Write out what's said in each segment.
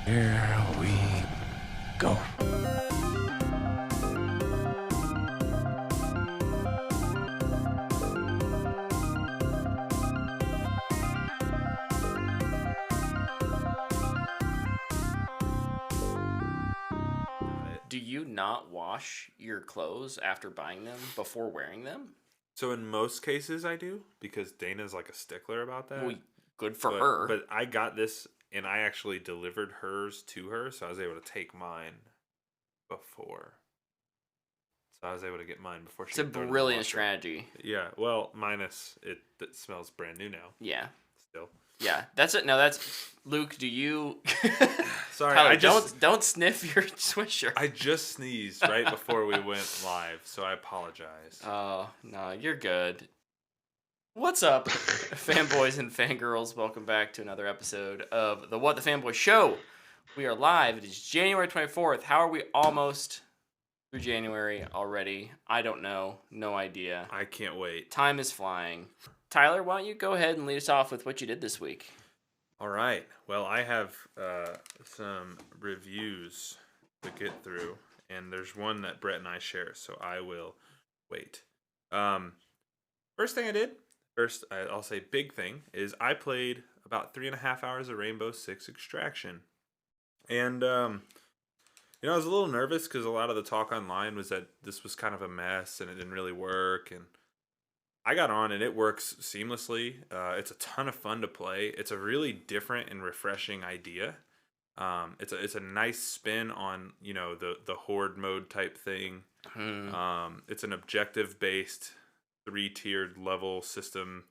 Here we go. Do you not wash your clothes after buying them before wearing them? So in most cases I do, because Dana's like a stickler about that. Well, good for but, her. But I got this and I actually delivered hers to her, so I was able to take mine before. So I was able to get mine before she It's a could throw it in the brilliant washer. strategy. Yeah, well, minus it smells brand new now. Yeah. Still. Yeah, that's it. No, that's Luke. Do you? Sorry, Tyler, don't sniff your sweatshirt. I just sneezed right before we went live, so I apologize. Oh no, you're good. What's up, fanboys and fangirls? Welcome back to another episode of the What the Fanboy Show. We are live. It is January 24th. How are we almost through January already? I don't know. No idea. I can't wait. Time is flying. Tyler, why don't you go ahead and lead us off with what you did this week? All right. Well, I have some reviews to get through, and there's one that Brett and I share, so I will wait. First thing I did, I'll say big thing, is I played about 3.5 hours of Rainbow Six Extraction. And, I was a little nervous because a lot of the talk online was that this was kind of a mess and it didn't really work, and I got on and it works seamlessly. It's a ton of fun to play. It's a really different and refreshing idea. It's a nice spin on the horde mode type thing. It's an objective based 3-tiered level system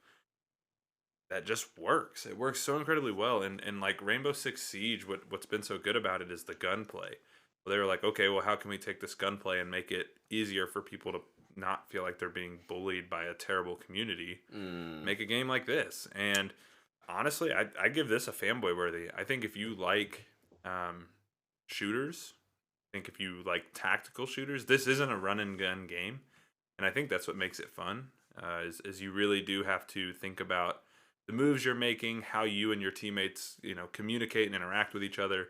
that just works. It works so incredibly well. And like Rainbow Six Siege, what's been so good about it is the gunplay. Well, they were like, okay, well, how can we take this gunplay and make it easier for people to not feel like they're being bullied by a terrible community? Make a game like this. And honestly, I give this a fanboy worthy. I think if you like shooters, I think if you like tactical shooters, this isn't a run and gun game. And I think that's what makes it fun, is you really do have to think about the moves you're making, how you and your teammates communicate and interact with each other.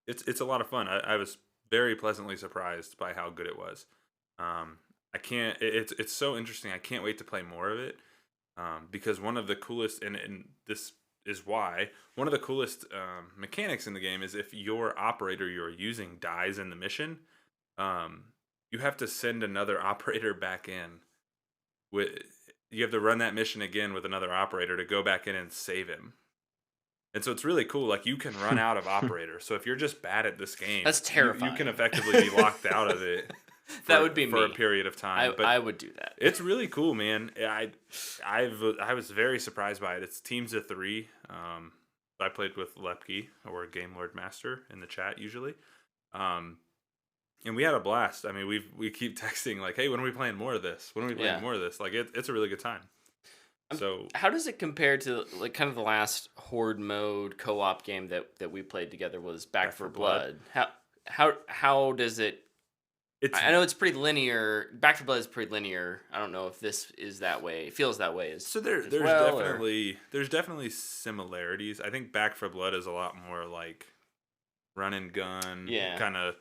It's a lot of fun. I was very pleasantly surprised by how good it was. It's so interesting. I can't wait to play more of it, because one of the coolest, and this is why, one of the coolest mechanics in the game is if your operator you're using dies in the mission, you have to send another operator back in. You have to run that mission again with another operator to go back in and save him. And so it's really cool. Like, you can run out of operators. So if you're just bad at this game, that's terrifying. You can effectively be locked out of it. That would be for me. A period of time. But I would do that. It's really cool, man. I was very surprised by it. It's teams of 3. I played with Lepke, or Game Lord Master, in the chat usually. And we had a blast. I mean, we keep texting like, "Hey, when are we playing more of this? When are we playing more of this?" Like, it's a really good time. So how does it compare to like kind of the last horde mode co-op game that we played together was Back 4 Blood? How does it? I know it's pretty linear. Back 4 Blood is pretty linear. I don't know if this is that way. It feels that way. So there's definitely similarities. I think Back 4 Blood is a lot more like run and gun, kind of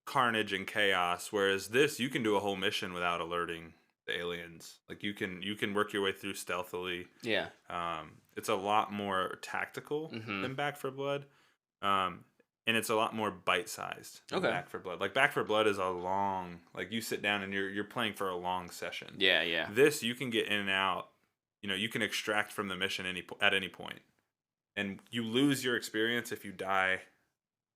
carnage and chaos. Whereas this, you can do a whole mission without alerting the aliens. Like, you can work your way through stealthily. Yeah. It's a lot more tactical than Back 4 Blood. And it's a lot more bite-sized than Back 4 Blood. Like, Back 4 Blood is a long, like, you sit down and you're playing for a long session. Yeah. This, you can get in and out. You can extract from the mission at any point. And you lose your experience if you die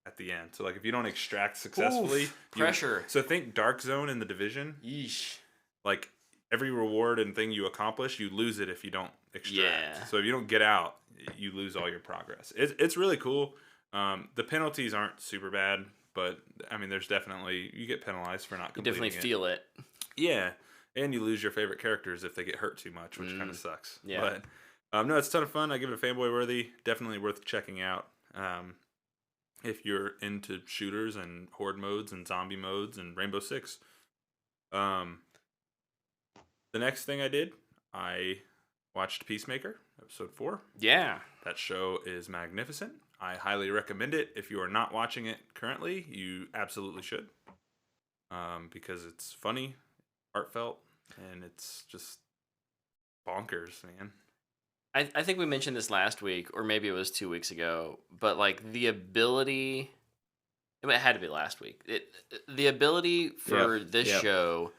at the end. So, like, if you don't extract successfully, pressure. So think Dark Zone in the Division. Yeesh. Like, every reward and thing you accomplish, you lose it if you don't extract. Yeah. So if you don't get out, you lose all your progress. It's really cool. The penalties aren't super bad, but I mean, there's definitely, you get penalized for not completing it. You definitely feel it. Yeah, and you lose your favorite characters if they get hurt too much, which kind of sucks. Yeah. But no, it's a ton of fun. I give it a fanboy worthy. Definitely worth checking out. If you're into shooters and horde modes and zombie modes and Rainbow Six. The next thing I did, I watched Peacemaker. episode 4. Yeah. That show is magnificent. I highly recommend it. If you are not watching it currently, you absolutely should. Because it's funny, heartfelt, and it's just bonkers, man. I think we mentioned this last week, or maybe it was 2 weeks ago, but like the ability, it had to be last week. The ability for this show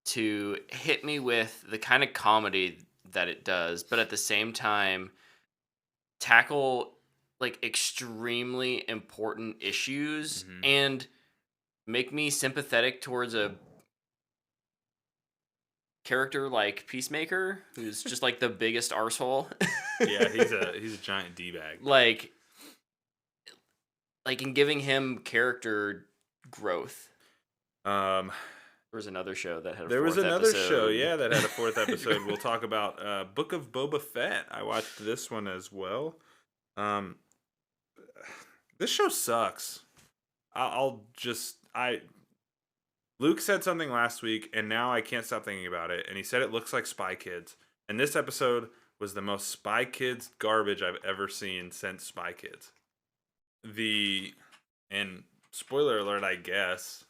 to hit me with the kind of comedy that it does, but at the same time tackle like extremely important issues and make me sympathetic towards a character like Peacemaker, who's just like the biggest arsehole. Yeah, he's a giant D-bag. like in giving him character growth. There was another show that had a There was fourth another episode. show, yeah, that had a 4th episode. We'll talk about Book of Boba Fett. I watched this one as well. This show sucks. Luke said something last week, and now I can't stop thinking about it. And he said it looks like Spy Kids. And this episode was the most Spy Kids garbage I've ever seen since Spy Kids. And spoiler alert, I guess,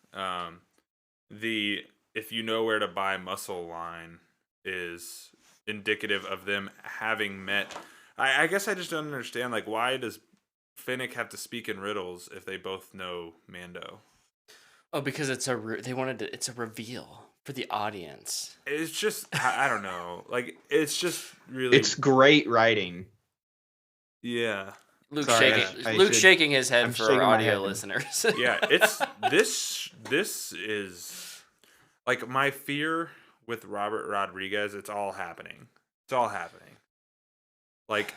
if you know where to buy muscle line is indicative of them having met. I guess I just don't understand, like, why does Finnick have to speak in riddles if they both know Mando? Oh, because it's a reveal for the audience. It's just, I don't know. Like, it's just really... It's great writing. Yeah. Luke's shaking his head for our audio listeners. Yeah, it's... This is... Like, my fear with Robert Rodriguez, it's all happening. It's all happening. Like,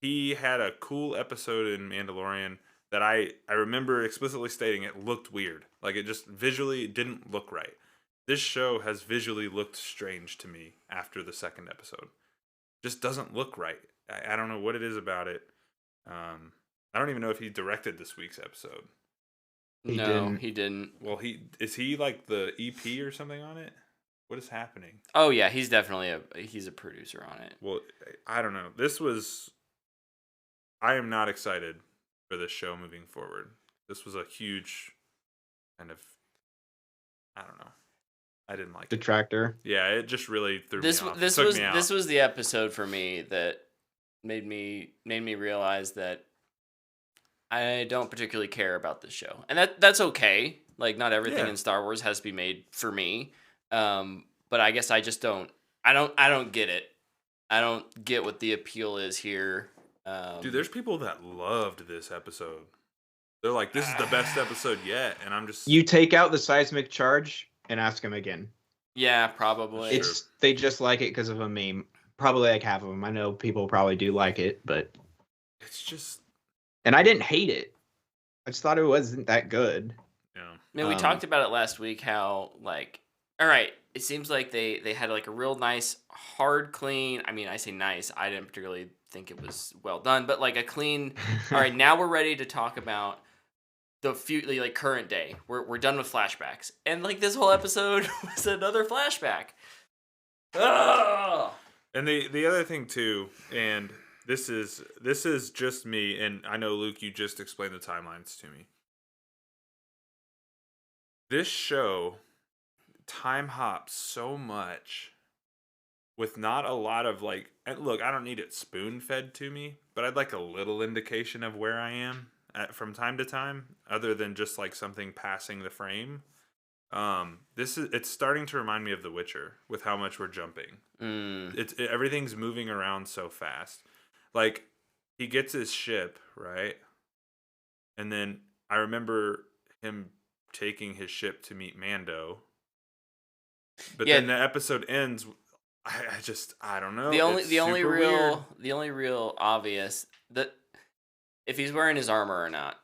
he had a cool episode in Mandalorian that I remember explicitly stating it looked weird. Like, it just visually didn't look right. This show has visually looked strange to me after the 2nd episode. Just doesn't look right. I don't know what it is about it. I don't even know if he directed this week's episode. He didn't. Well, is he like the EP or something on it? What is happening? Oh yeah, he's definitely he's a producer on it. Well, I don't know. I am not excited for this show moving forward. This was a huge kind of, I don't know. I didn't like Detractor. it. Yeah, it just really threw me off. This was the episode for me that made me realize that I don't particularly care about this show. And that's okay. Like, not everything in Star Wars has to be made for me. But I guess I just don't get it. I don't get what the appeal is here. Dude, there's people that loved this episode. They're like, this is the best episode yet. And I'm just... You take out the seismic charge and ask them again. Yeah, probably. They just like it because of a meme. Probably like half of them. I know people probably do like it, but... It's just... And I didn't hate it. I just thought it wasn't that good. Yeah. Man, we talked about it last week, how, like... All right, it seems like they had, like, a real nice, hard, clean... I mean, I say nice. I didn't particularly think it was well done, but, like, a clean... All right, now we're ready to talk about the current day. We're done with flashbacks. And, like, this whole episode was another flashback. Ugh! And the other thing, too, and this is just me, and I know, Luke, you just explained the timelines to me. This show time hops so much with not a lot of, like, and look, I don't need it spoon-fed to me, but I'd like a little indication of where I am from time to time, other than just, like, something passing the frame. It's starting to remind me of The Witcher with how much we're jumping. Everything's moving around so fast. Like, he gets his ship, right? And then I remember him taking his ship to meet Mando. But then the episode ends. I don't know. The only real obvious that if he's wearing his armor or not.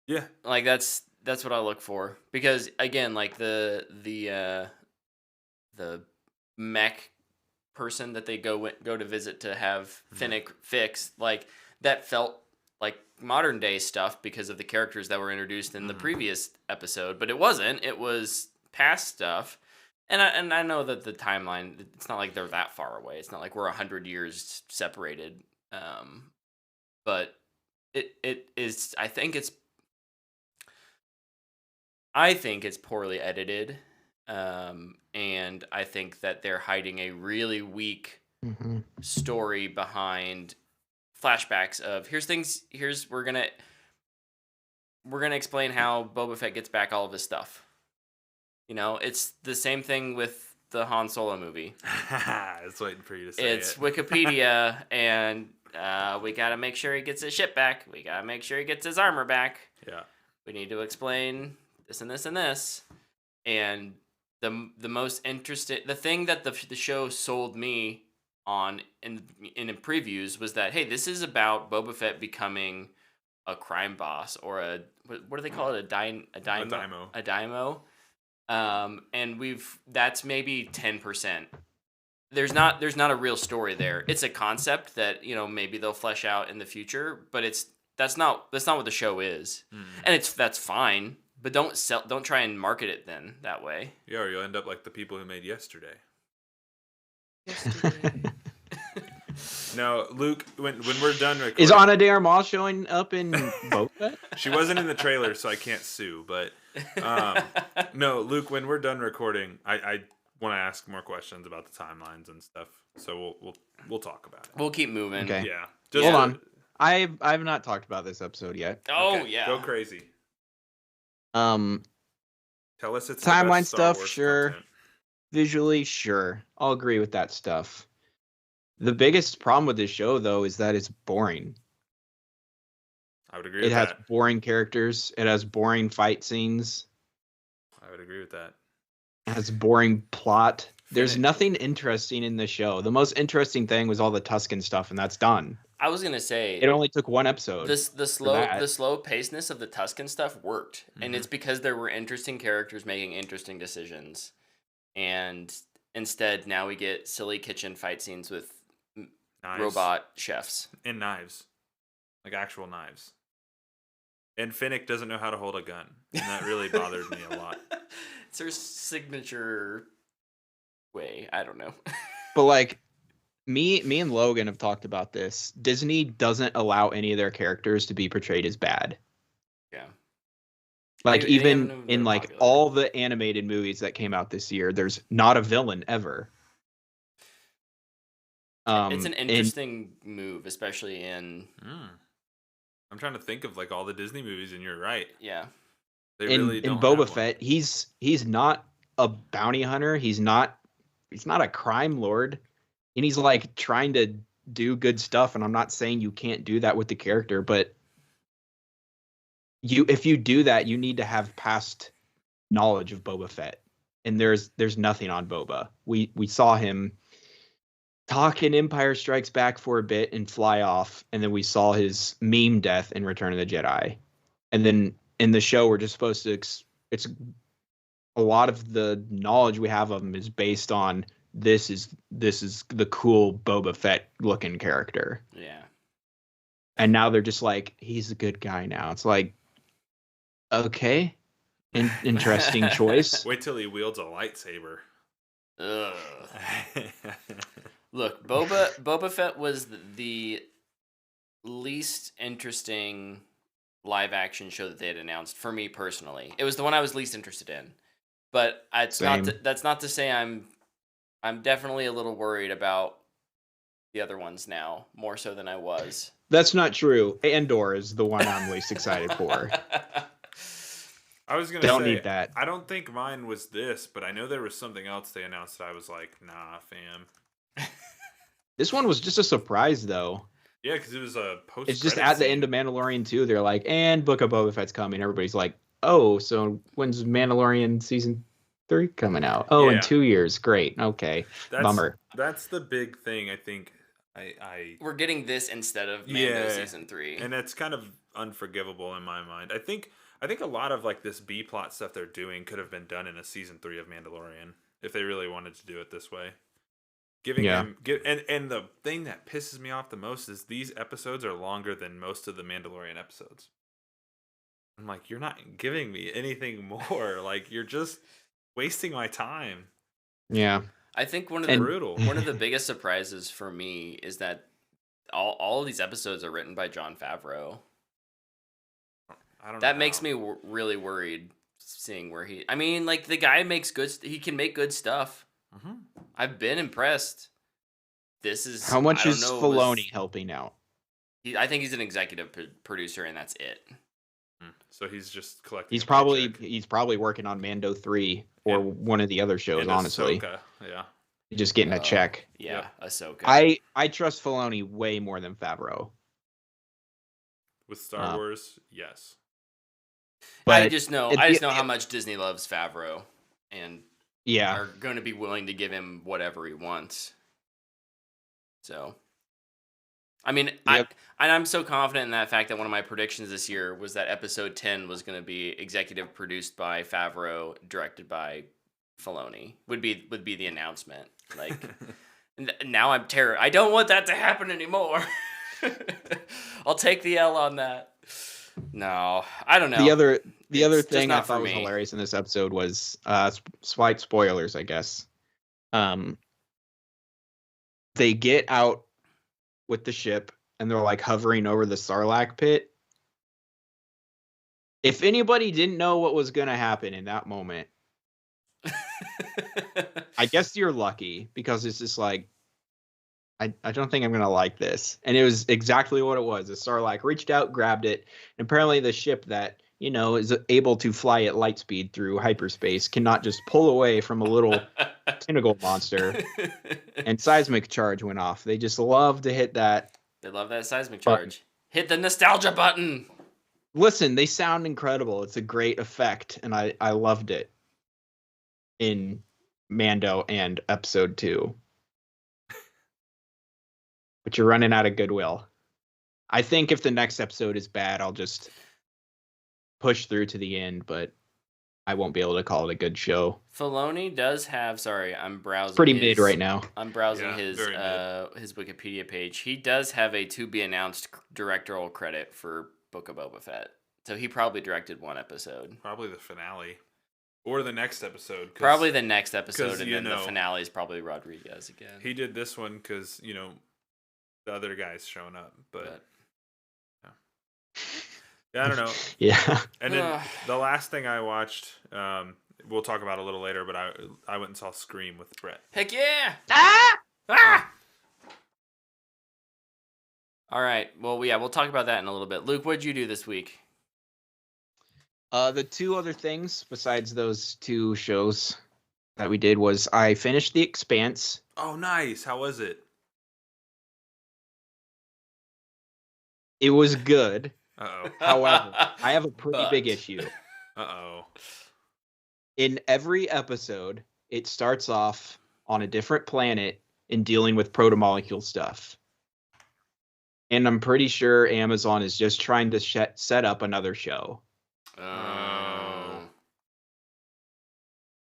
Yeah. Like, that's what I look for, because again, like the mech person that they go to visit to have Finnick fix, like, that felt like modern day stuff because of the characters that were introduced in the previous episode, but it wasn't. It was past stuff. And I know that the timeline, it's not like they're that far away. It's not like we're 100 years separated. But it is. I think it's poorly edited. And I think that they're hiding a really weak Mm-hmm. story behind flashbacks of we're gonna explain how Boba Fett gets back all of his stuff. It's the same thing with the Han Solo movie. I was waiting for you to say It's it. Wikipedia, and we gotta make sure he gets his ship back. We gotta make sure he gets his armor back. Yeah. We need to explain this and this and this. And the most interesting, the thing that the show sold me on in previews was that, hey, this is about Boba Fett becoming a crime boss, or what do they call it, a daimyo. And that's maybe 10%. There's not a real story there. It's a concept that maybe they'll flesh out in the future, but that's not what the show is. And that's fine, but don't try and market it then that way. Yeah, or you'll end up like the people who made Yesterday. No, Luke, when we're done recording... Is Ana de Armas showing up in Boba Fett? She wasn't in the trailer, so I can't sue, but... no, Luke, when we're done recording, I want to ask more questions about the timelines and stuff, so we'll talk about it. We'll keep moving. Okay. Yeah. Hold on. I've not talked about this episode yet. Oh, okay, yeah. Go crazy. Tell us it's timeline the best Star stuff, Wars sure. content. Visually, sure. I'll agree with that stuff. The biggest problem with this show, though, is that it's boring. I would agree It with has that. boring characters. It has boring fight scenes. I would agree with that. It has boring plot. There's Finish. nothing interesting in the show. The most interesting thing was all the Tusken stuff, and that's done. I was gonna say It only took one episode. the slow that. paceness of the Tusken stuff worked, and it's because there were interesting characters making interesting decisions, and instead now we get silly kitchen fight scenes with Knives. robot chefs. And knives. Like actual knives. And Finnick doesn't know how to hold a gun. And that really bothered me a lot. It's her signature way. I don't know. But like me and Logan have talked about this. Disney doesn't allow any of their characters to be portrayed as bad. Yeah. Like Any of them even that in are like popular. all the animated movies that came out this year, there's not a villain ever. It's an and- interesting move, especially in I'm trying to think of like all the Disney movies, and you're right. yeah. They in really don't Boba have one. Fett, he's not a bounty hunter. He's not a crime lord, and he's like trying to do good stuff. And I'm not saying you can't do that with the character, but if you do that, you need to have past knowledge of Boba Fett. And there's nothing on Boba. We saw him talk in Empire Strikes Back for a bit and fly off, and then we saw his meme death in Return of the Jedi. And then in the show, we're just supposed to it's a lot of the knowledge we have of him is based on this is the cool Boba Fett looking character. Yeah. And now they're just like, he's a good guy now. It's like, okay, interesting choice. Wait till he wields a lightsaber. Ugh. Look, Boba Fett was the least interesting live action show that they had announced for me personally. It was the one I was least interested in. But Same. that's not to say I'm definitely a little worried about the other ones now, more so than I was. That's not true. Andor is the one I'm least excited for. I was gonna Don't say, need that. I don't think mine was this, but I know there was something else they announced that I was like, nah, fam. This one was just a surprise, though. Yeah, because it was a post. It's just at the end of Mandalorian 2, they're like, and Book of Boba Fett's coming. Everybody's like, oh, so when's Mandalorian season 3 coming out? Oh, Yeah. in 2 years. Great. Okay. Bummer. That's the big thing. I think We're getting this instead of Mando Yeah. season 3. and that's kind of unforgivable in my mind. I think a lot of like this B plot stuff they're doing could have been done in a season 3 of Mandalorian if they really wanted to do it this way. Giving Yeah. him and the thing that pisses me off the most is these episodes are longer than most of the Mandalorian episodes. I'm like, you're not giving me anything more. Like, you're just wasting my time. Yeah. I think one of And- the Brutal. one of the biggest surprises for me is that all of these episodes are written by Jon Favreau. I don't know. That makes how. me really worried seeing where he. I mean, like the guy makes good. He can make good stuff. Mhm. I've been impressed. This is How much I don't is know, Filoni helping out? I think he's an executive producer, and that's it. So he's just collecting. He's a probably paycheck. working on Mando 3 or And- one of the other shows. And Honestly, Ahsoka, yeah. just getting a check. Yeah, Ahsoka. I trust Filoni way more than Favreau. With Star Wars, yes. But I just know how much Disney loves Favreau, and yeah, are going to be willing to give him whatever he wants. So, I mean, Yep. I'm so confident in that fact that one of my predictions this year was that episode 10 was going to be executive produced by Favreau, directed by Filoni. Would be the announcement. Like, now I'm terror. I don't want that to happen anymore. I'll take the L on that. No, I don't know. the other It's just thing I not for thought was me. hilarious in this episode was slight spoilers, I guess. They get out with the ship and they're like hovering over the Sarlacc pit. If anybody didn't know what was going to happen in that moment, I guess you're lucky, because it's just like, I don't think I'm going to like this. And it was exactly what it was. The Sarlacc reached out, grabbed it, and apparently the ship that, is able to fly at light speed through hyperspace cannot just pull away from a little tentacle monster, and seismic charge went off. They just love to hit that. They love that seismic Button. charge. Hit the nostalgia button. Listen, they sound incredible. It's a great effect, and I loved it in Mando and episode 2. But you're running out of goodwill. I think if the next episode is bad, I'll just push through to the end, but I won't be able to call it a good show. Filoni does have. Sorry, I'm browsing. It's pretty mid right now. I'm browsing Yeah, his very his Wikipedia page. He does have a to be announced directorial credit for Book of Boba Fett. So he probably directed one episode. Probably the finale. Or the next episode. Probably the next episode, 'cause, and you then the know, finale is probably Rodriguez again. He did this one because, the other guy's showing up. But yeah, I don't know. Yeah. And then the last thing I watched, we'll talk about a little later, but I went and saw Scream with Brett. Heck yeah! Ah! All right. Well, yeah, we'll talk about that in a little bit. Luke, what'd you do this week? The two other things besides those two shows that we did was I finished The Expanse. Oh, nice. How was it? It was good. Uh-oh. However, I have a pretty big But- issue. Uh-oh. In every episode, it starts off on a different planet and dealing with protomolecule stuff. And I'm pretty sure Amazon is just trying to set up another show. Oh.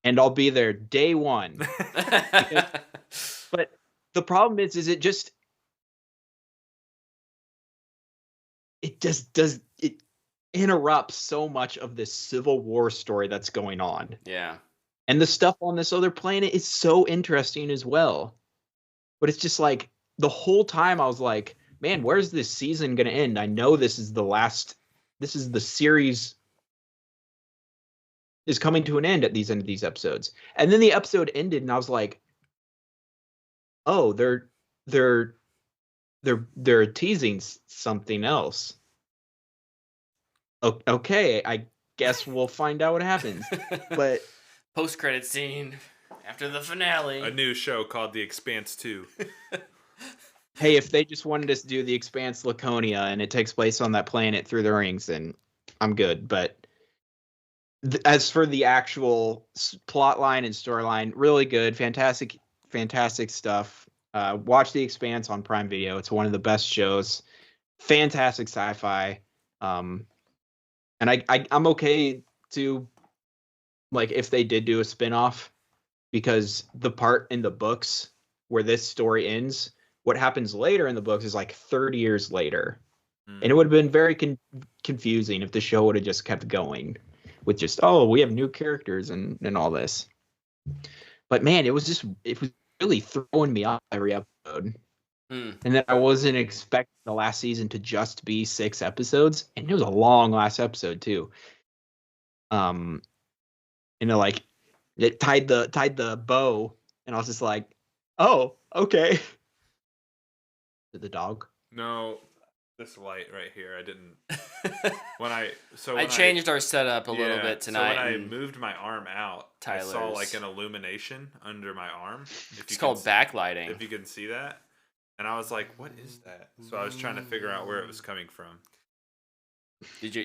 And I'll be there day one. But the problem is it just it interrupts so much of this Civil War story that's going on. Yeah. And the stuff on this other planet is so interesting as well. But it's just like the whole time I was like, man, where's this season going to end? I know this is the series is coming to an end at these end of these episodes. And then the episode ended and I was like, oh, they're teasing something else. Okay, I guess we'll find out what happens. But Post-credit scene after the finale. A new show called The Expanse 2. hey, if they just wanted us to do The Expanse Laconia and it takes place on that planet through the rings, then I'm good. But as for the actual plot line and storyline, really good, fantastic stuff. Watch The Expanse on Prime Video. It's one of the best shows. Fantastic sci-fi. And I'm okay to, like, if they did do a spin-off, because the part in the books where this story ends, what happens later in the books is like 30 years later. And it would have been very confusing if the show would have just kept going with just, oh, we have new characters and all this. But man, it was really throwing me off every episode. Hmm. And then I wasn't expecting the last season to just be 6 episodes, and it was a long last episode too. Like it tied the bow, and I was just like, oh, okay. The dog. No, this light right here. I didn't. When I changed our setup a little bit tonight. So when I and moved my arm out, I saw Tyler's- like an illumination under my arm. it's called backlighting. If you can see that, and I was like, "What is that?" So I was trying to figure out where it was coming from. Did you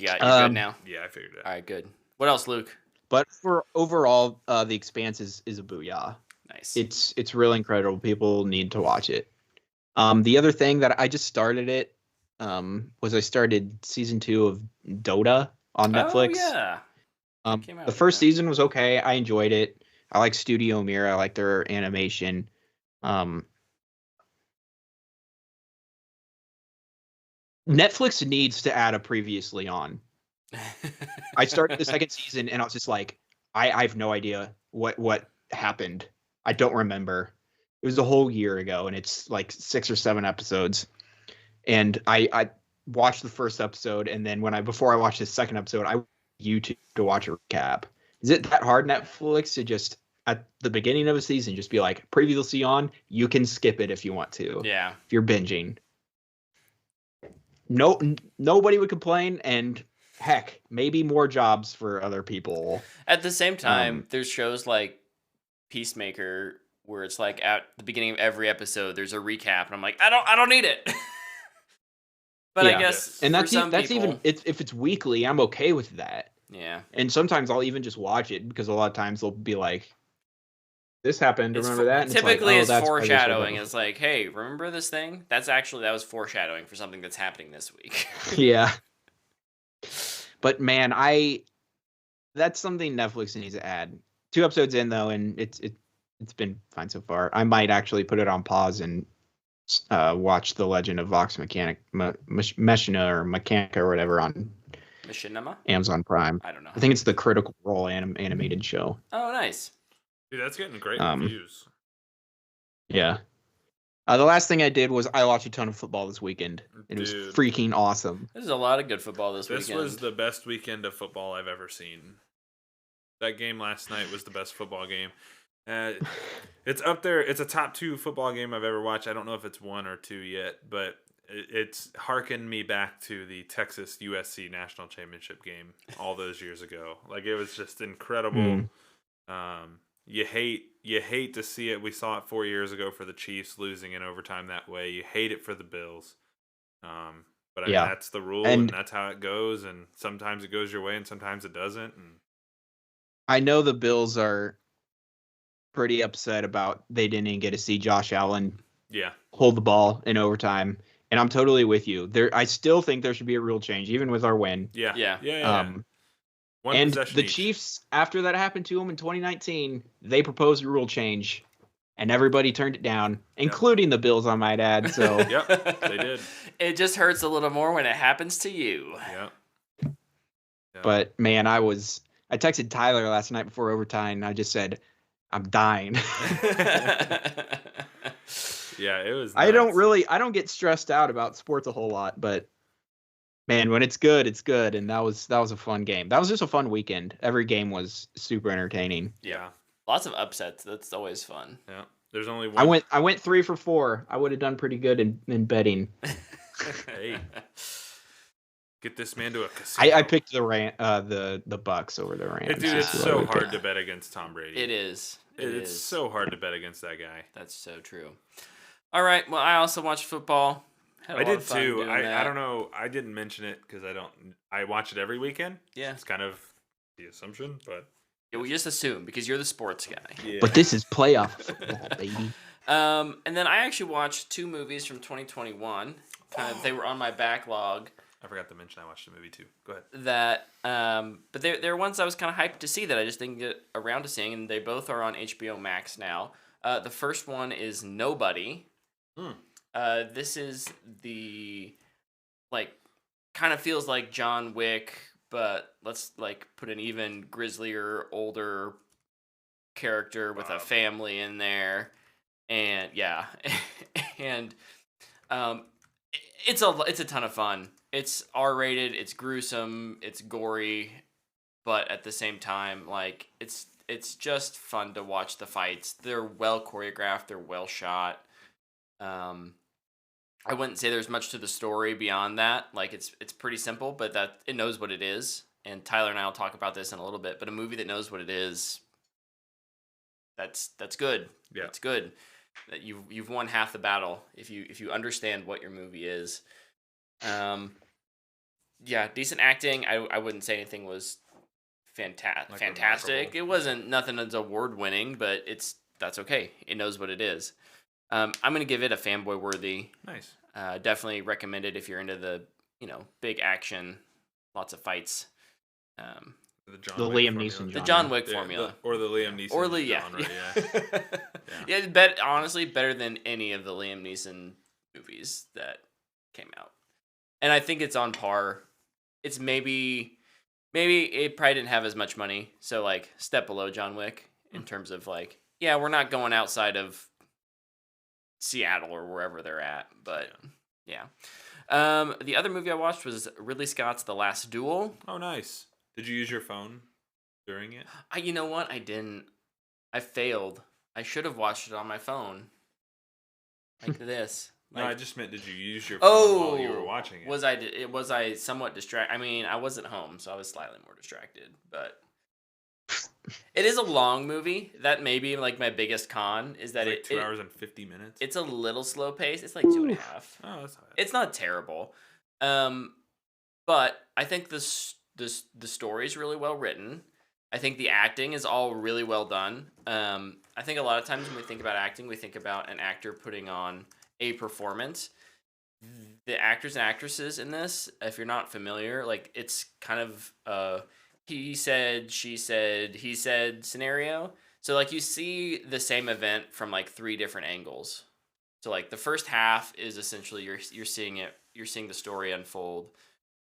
got you good now? Yeah, I figured it. All right, good. What else, Luke? But for overall, The Expanse is a booyah. Nice. It's really incredible. People need to watch it. The other thing that I just started was I started season 2 of Dota on Netflix. Oh yeah. The first season was okay. I enjoyed it. I like Studio Mir. I like their animation. Netflix needs to add a previously on. I started the second season and I was just like, I have no idea what happened. I don't remember. It was a whole year ago, and it's like 6 or 7 episodes. And I watched the first episode, and then before I watched the second episode, I went to YouTube to watch a recap. Is it that hard, Netflix, to just at the beginning of a season just be like previously on? You can skip it if you want to. Yeah. If you're binging. Nobody would complain, and heck, maybe more jobs for other people. At the same time, there's shows like Peacemaker where it's like at the beginning of every episode there's a recap, and I'm like, I don't need it. But Yeah. I guess And that's some people, even if it's weekly, I'm okay with that. yeah. And sometimes I'll even just watch it because a lot of times they'll be like, "This happened. Remember that?" And typically, it's like, it's "Oh, that's foreshadowing. It's like, hey, remember this thing? That was foreshadowing for something that's happening this week. Yeah. But man, that's something Netflix needs to add. 2 episodes in though, and it's been fine so far. I might actually put it on pause and watch The Legend of Vox Machina or Mechanica or whatever on Machinima? Amazon Prime. I don't know. I think it's the Critical Role animated show. Oh, nice. Dude, that's getting great Um, reviews. Yeah. The last thing I did was I watched a ton of football this weekend. It was Dude. freaking awesome. There's a lot of good football this This weekend. was the best weekend of football I've ever seen. That game last night was the best football game. It's up there. It's a top 2 football game I've ever watched. I don't know if it's 1 or 2 yet, but it's harkened me back to the Texas USC national championship game all those years ago. Like, it was just incredible. You hate to see it. We saw it 4 years ago for the Chiefs losing in overtime that way. You hate it for the Bills. But I mean, that's the rule, and that's how it goes. And sometimes it goes your way, and sometimes it doesn't. And I know the Bills are pretty upset about they didn't even get to see Josh Allen hold the ball in overtime. And I'm totally with you. I still think there should be a rule change, even with our win. Yeah. One And possession the each. Chiefs, after that happened to them in 2019, they proposed a rule change, and everybody turned it down, including the Bills, I might add. So Yep, they did. It just hurts a little more when it happens to you. Yep. But man, I texted Tyler last night before overtime. And I just said, I'm dying. Yeah, it was. I don't get stressed out about sports a whole lot, but man, when it's good, it's good. And that was a fun game. That was just a fun weekend. Every game was super entertaining. Yeah. Lots of upsets. That's always fun. Yeah. There's only one. I went 3 for 4. I would have done pretty good in betting. Hey. Get this man to a casino. I picked the Bucks over the Rams. Dude, it's so hard to bet against Tom Brady. It is. It's so hard to bet against that guy. That's so true. All right. Well, I also watched football. Had a I lot did of fun too. doing I that. don't know. I didn't mention it because I watch it every weekend. Yeah. It's kind of the assumption, but Yeah, we just assume because you're the sports guy. yeah. But this is playoff football, baby. And then I actually watched 2 movies from 2021. They were on my backlog. I forgot to mention I watched a movie too. Go ahead. That, but they're ones I was kind of hyped to see that I just didn't get around to seeing, and they both are on HBO Max now. The first one is Nobody. This is the kind of feels like John Wick, but let's put an even grislier, older character with a Bob. family in there, and yeah, and it's a ton of fun. It's R-rated, it's gruesome, it's gory, but at the same time, like it's just fun to watch the fights. They're well choreographed, they're well shot. I wouldn't say there's much to the story beyond that. Like it's pretty simple, but that it knows what it is. And Tyler and I will talk about this in a little bit. But a movie that knows what it is, that's good. Yeah. That's good. That you've won half the battle if you understand what your movie is. Yeah, decent acting. I wouldn't say anything was fantastic. Remarkable. It wasn't nothing that's award winning, but that's okay. It knows what it is. I'm gonna give it a fanboy worthy. Nice. Definitely recommend it if you're into the big action, lots of fights. The Liam Neeson The genre. John Wick formula. Or the Liam Neeson Or genre, yeah. Yeah, honestly, better than any of the Liam Neeson movies that came out. And I think it's on par. It's maybe it probably didn't have as much money, so like step below John Wick in terms of like, yeah, we're not going outside of Seattle or wherever they're at, but yeah. The other movie I watched was Ridley Scott's The Last Duel. Oh, nice. Did you use your phone during it? You know what? I didn't. I failed. I should have watched it on my phone. Like this. No, Like, I just meant, did you use your phone while you were oh, watching it? was I somewhat distracted? I mean, I wasn't home, so I was slightly more distracted. But it is a long movie. That may be like my biggest con is that It's like 2 hours and 50 minutes. it's a little slow paced. It's like 2.5. Oh, that's not bad. It's not terrible, but I think the story is really well written. I think the acting is all really well done. I think a lot of times when we think about acting, we think about an actor putting on a performance. The actors and actresses in this, if you're not familiar, like it's kind of he said, she said, he said scenario. So like you see the same event from like 3 different angles. So like the first half is essentially you're seeing the story unfold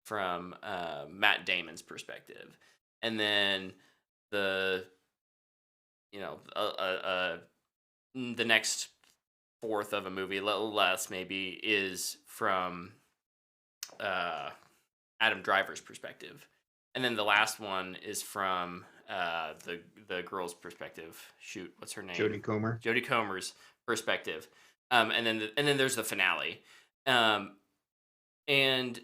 from Matt Damon's perspective, and then the the next fourth of a movie, a little less maybe, is from Adam Driver's perspective, and then the last one is from the girl's perspective. Shoot, what's her name? Jodie Comer. Jodie Comer's perspective, and then there's the finale, and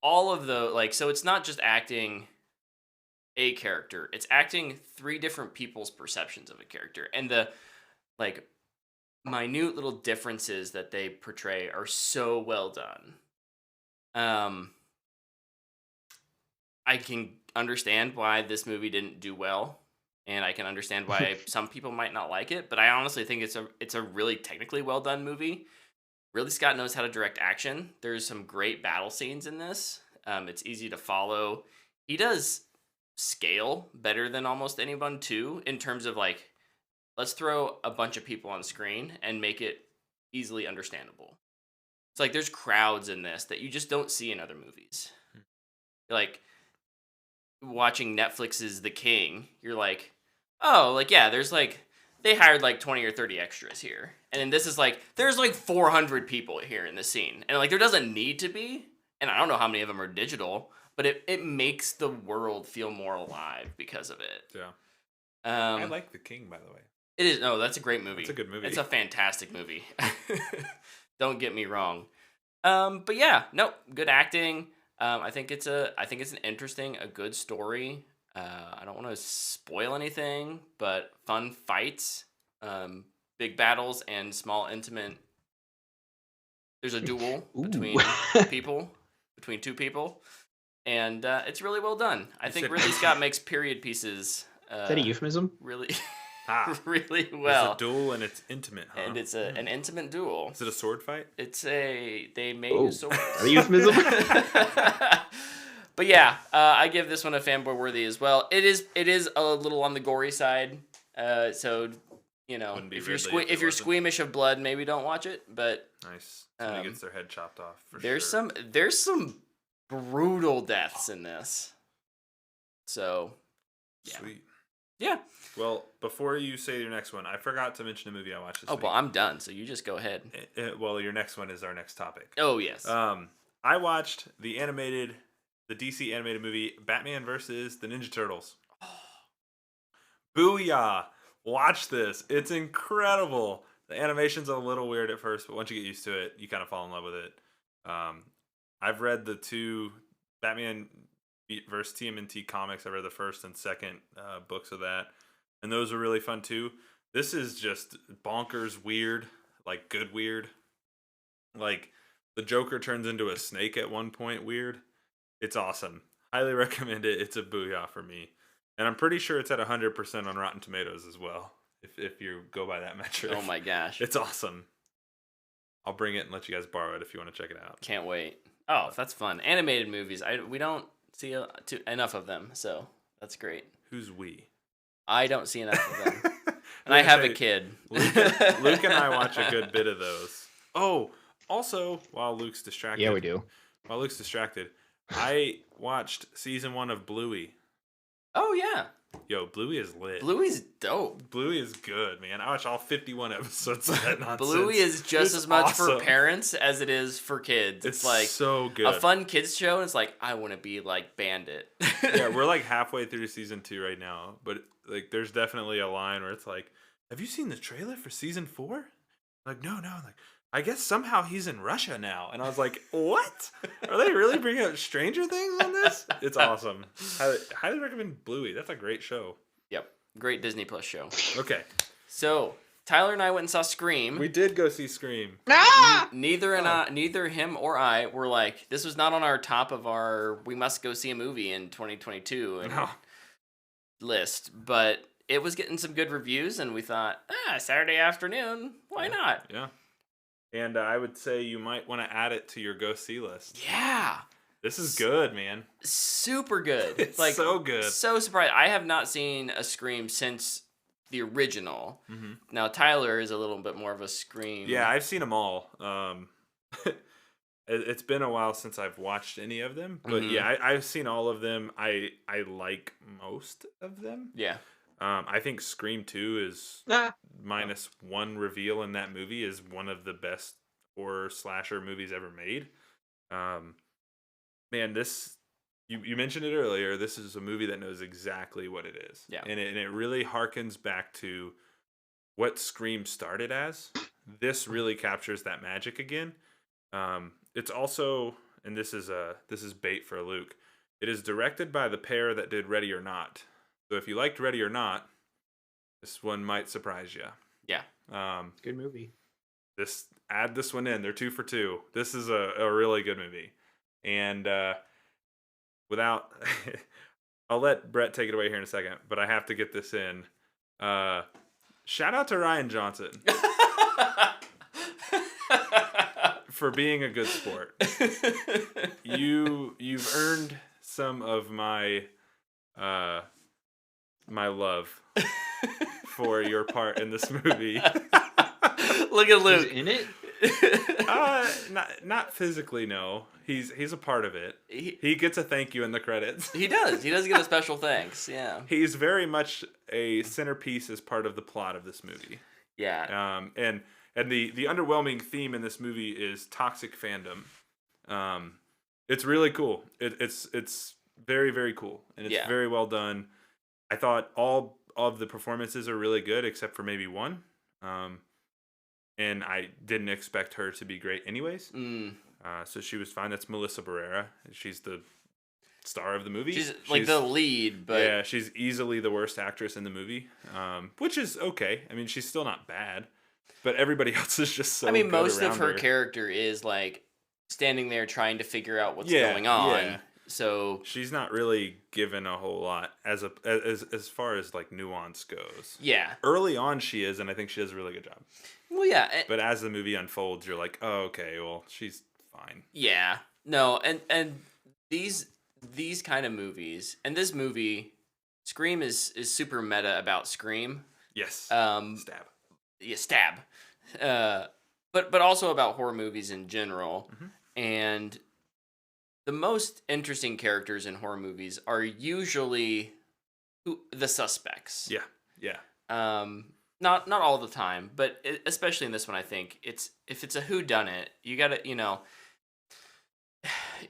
all of the so it's not just acting a character, it's acting 3 different people's perceptions of a character, and the like minute little differences that they portray are so well done. I can understand why this movie didn't do well, and I can understand why some people might not like it, but I honestly think it's a really technically well done movie. Ridley Scott knows how to direct action. There's some great battle scenes in this. It's easy to follow. He does scale better than almost anyone too, in terms of like, let's throw a bunch of people on screen and make it easily understandable. It's like there's crowds in this that you just don't see in other movies. Like watching Netflix's The King, you're like, oh, like yeah, there's like they hired like 20 or 30 extras here. And then this is like, there's like 400 people here in the scene. And like, there doesn't need to be. And I don't know how many of them are digital, but it makes the world feel more alive because of it. Yeah. I like The King, by the way. It is. No, that's a great movie. It's a good movie. It's a fantastic movie. Don't get me wrong. But yeah, no, good acting. I think it's an interesting, a good story. I don't want to spoil anything, but fun fights, big battles, and small intimate. There's a duel between between 2 people, and it's really well done. I think Ridley Scott makes period pieces. Is that a euphemism? Really, really well. It's a duel and it's intimate, huh? And it's an intimate duel. Is it a sword fight? They may use swords. A euphemism? But yeah, I give this one a fanboy worthy as well. It is a little on the gory side, so if you're squeamish of blood, maybe don't watch it. But nice, somebody gets their head chopped off. There's some brutal deaths in this, so yeah. Sweet. Yeah. Well, before you say your next one, I forgot to mention a movie I watched this Oh, week. well, I'm done, so you just go ahead. Well, your next one is our next topic. Oh, yes. I watched the DC animated movie Batman versus the Ninja Turtles. Booyah! Watch this. It's incredible. The animation's a little weird at first, but once you get used to it, you kind of fall in love with it. I've read the 2 Batman versus TMNT comics. I read the first and second books of that, and those were really fun too. This is just bonkers weird, like good weird. Like the Joker turns into a snake at one point weird. It's awesome. Highly recommend it. It's a booyah for me. And I'm pretty sure it's at 100% on Rotten Tomatoes as well, if you go by that metric. Oh my gosh. It's awesome. I'll bring it and let you guys borrow it if you want to check it out. Can't wait. Oh, that's fun. Animated movies. We don't see enough of them, so that's great. Who's we? I don't see enough of them. And I have a kid. Luke and I watch a good bit of those. Oh, also, while Luke's distracted. Yeah, we do. While Luke's distracted, I watched season 1 of Bluey. Oh, yeah. Yo, Bluey is lit. Bluey's dope. Bluey is good, man. I watched all 51 episodes of that nonsense. Bluey is just It's as much awesome. for parents as it is for kids. It's like so good. a fun kids show, and it's like, I want to be like Bandit. Yeah, we're like halfway through season 2 right now, but like there's definitely a line where it's like, have you seen the trailer for season 4? Like, no. Like, I guess somehow he's in Russia now. And I was like, what? Are they really bringing up Stranger Things on this? It's awesome. Highly recommend Bluey. That's a great show. Yep. Great Disney Plus show. Okay. So, Tyler and I went and saw Scream. We did go see Scream. Neither him or I were like, this was not on our top of our we must go see a movie in 2022 No. list, but it was getting some good reviews, and we thought, Saturday afternoon, why not? Yeah. And I would say you might want to add it to your go see list. Yeah. This is good, man. Super good. It's like so good. So surprised. I have not seen a Scream since the original. Mm-hmm. Now Tyler is a little bit more of a Scream. Yeah, I've seen them all. It's been a while since I've watched any of them, but yeah, I've seen all of them. I like most of them. Yeah. I think Scream 2 is minus one reveal in that movie is one of the best horror slasher movies ever made. Man, this you mentioned it earlier. This is a movie that knows exactly what it is. Yeah. And it really harkens back to what Scream started as. This really captures that magic again. It's also, and this is bait for Luke. It is directed by the pair that did Ready or Not. So if you liked Ready or Not, this one might surprise you. Yeah. Good movie. Add this one in. They're 2 for 2. This is a really good movie. And without, I'll let Brett take it away here in a second, but I have to get this in. Shout out to Ryan Johnson for being a good sport. You've earned some of my my love for your part in this movie. Look at Luke. He's in it? Not physically, no. He's a part of it. He gets a thank you in the credits. He does. He does get a special thanks. Yeah. He's very much a centerpiece as part of the plot of this movie. Yeah. And the underwhelming theme in this movie is toxic fandom. It's really cool. It's very, very cool, and it's very well done. I thought all of the performances are really good, except for maybe one. And I didn't expect her to be great anyways. So she was fine. That's Melissa Barrera. She's the star of the movie. She's like the lead, but yeah, she's easily the worst actress in the movie, which is okay. I mean, she's still not bad, but everybody else is just so. I mean, good most of around her character is like standing there trying to figure out what's going on. Yeah. So she's not really given a whole lot as far as like nuance goes. Yeah. Early on, she is, and I think she does a really good job. Well, yeah. But as the movie unfolds, you're like, oh, okay, well, she's fine. Yeah. No, and these kind of movies, and this movie, Scream is super meta about Scream. Yes. Stab. Yeah, stab. But also about horror movies in general. Mm-hmm. And the most interesting characters in horror movies are usually the suspects. Yeah, yeah, Not all the time, but especially in this one, I think if it's a whodunit, you gotta,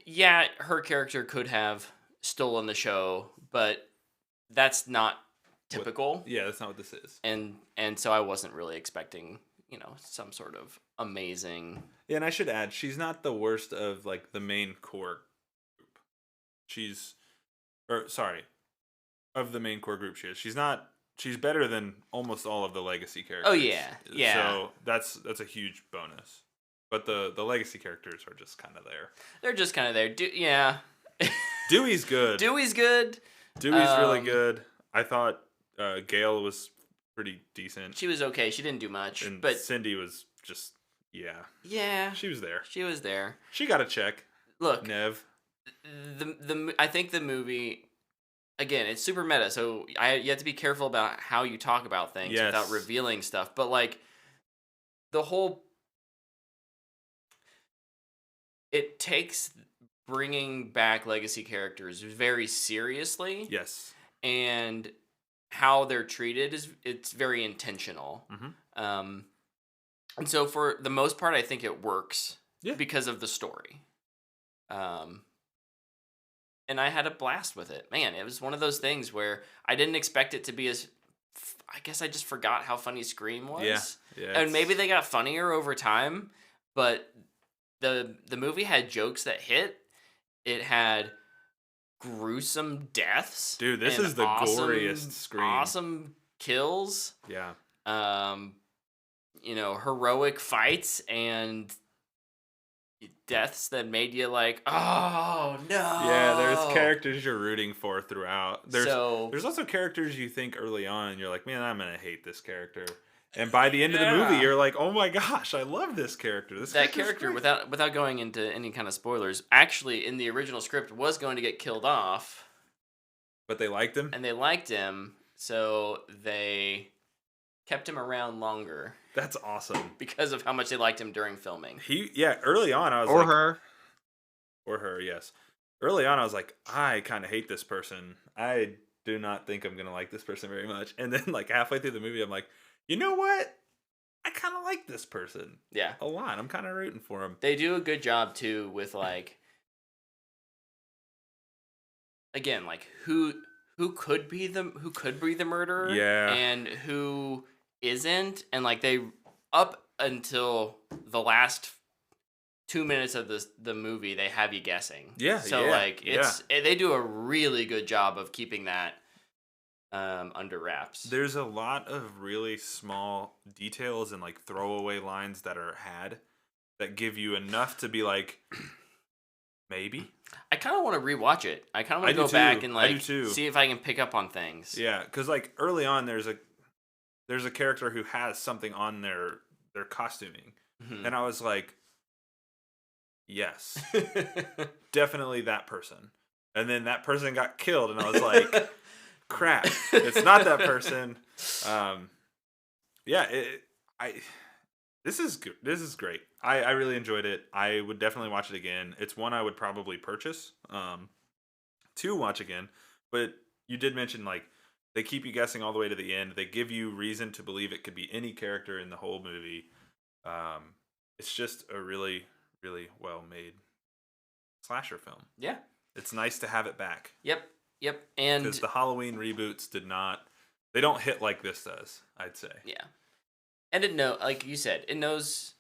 yeah, her character could have stolen the show, but that's not typical. yeah. That's not what this is. And so I wasn't really expecting, some sort of amazing. Yeah, and I should add, she's not the worst of like the main core group. Of the main core group, she's not. She's better than almost all of the legacy characters. Oh yeah, yeah. So that's a huge bonus. But the legacy characters are just kind of there. They're just kind of there. Yeah. Dewey's good. Dewey's good. Dewey's really good. I thought Gail was pretty decent. She was okay. She didn't do much. And but Cindy was just, yeah. Yeah. She was there. She was there. She got a check. Look. Nev. I think the movie, again, it's super meta, so you have to be careful about how you talk about things without revealing stuff. But like, it takes bringing back legacy characters very seriously. Yes. And how they're treated it's very intentional. Mm-hmm. And so for the most part, I think it works. Yeah. Because of the story. And I had a blast with it. Man, it was one of those things where I didn't expect it to be as. I guess I just forgot how funny Scream was. Yeah. And maybe they got funnier over time, but the movie had jokes that hit. It had gruesome deaths. Dude, this is the goriest Scream. Awesome kills. Yeah. Heroic fights and deaths that made you like, oh no. Yeah, there's characters you're rooting for throughout. There's So- also characters you think early on and you're like, man, I'm gonna hate this character. And by the end of the Yeah. movie, you're like, oh my gosh, I love this character. That character, without going into any kind of spoilers, actually in the original script was going to get killed off, But they liked him. and they liked him, so they kept him around longer That's awesome. because of how much they liked him during filming. Early on I was Or like, her. Or her, yes. Early on I was like, I kind of hate this person. I do not think I'm gonna like this person very much. And then like halfway through the movie, I'm like, you know what? I kind of like this person Yeah. a lot. I'm kind of rooting for him. They do a good job too with like, again, like who could be the murderer, Yeah. and who isn't, and like they up until the last 2 minutes of the movie they have you guessing. Yeah, So yeah, like they do a really good job of keeping that under wraps. There's a lot of really small details and like throwaway lines that are had that give you enough to be like, maybe. I kind of want to rewatch it. I kind of want I to go do back too. and I do like too. see if I can pick up on things. Yeah, because like early on, there's a character who has something on their costuming, Mhm. and I was like, yes, definitely that person. And then that person got killed, and I was like, crap, it's not that person. Yeah, this is good. This is great. I really enjoyed it. I would definitely watch it again. It's one I would probably purchase to watch again. But you did mention like they keep you guessing all the way to the end. They give you reason to believe it could be any character in the whole movie. It's just a really, really well made slasher film. Yeah. It's nice to have it back. Yep. And Because the Halloween reboots they don't hit like this does, I'd say. yeah. And like you said, it knows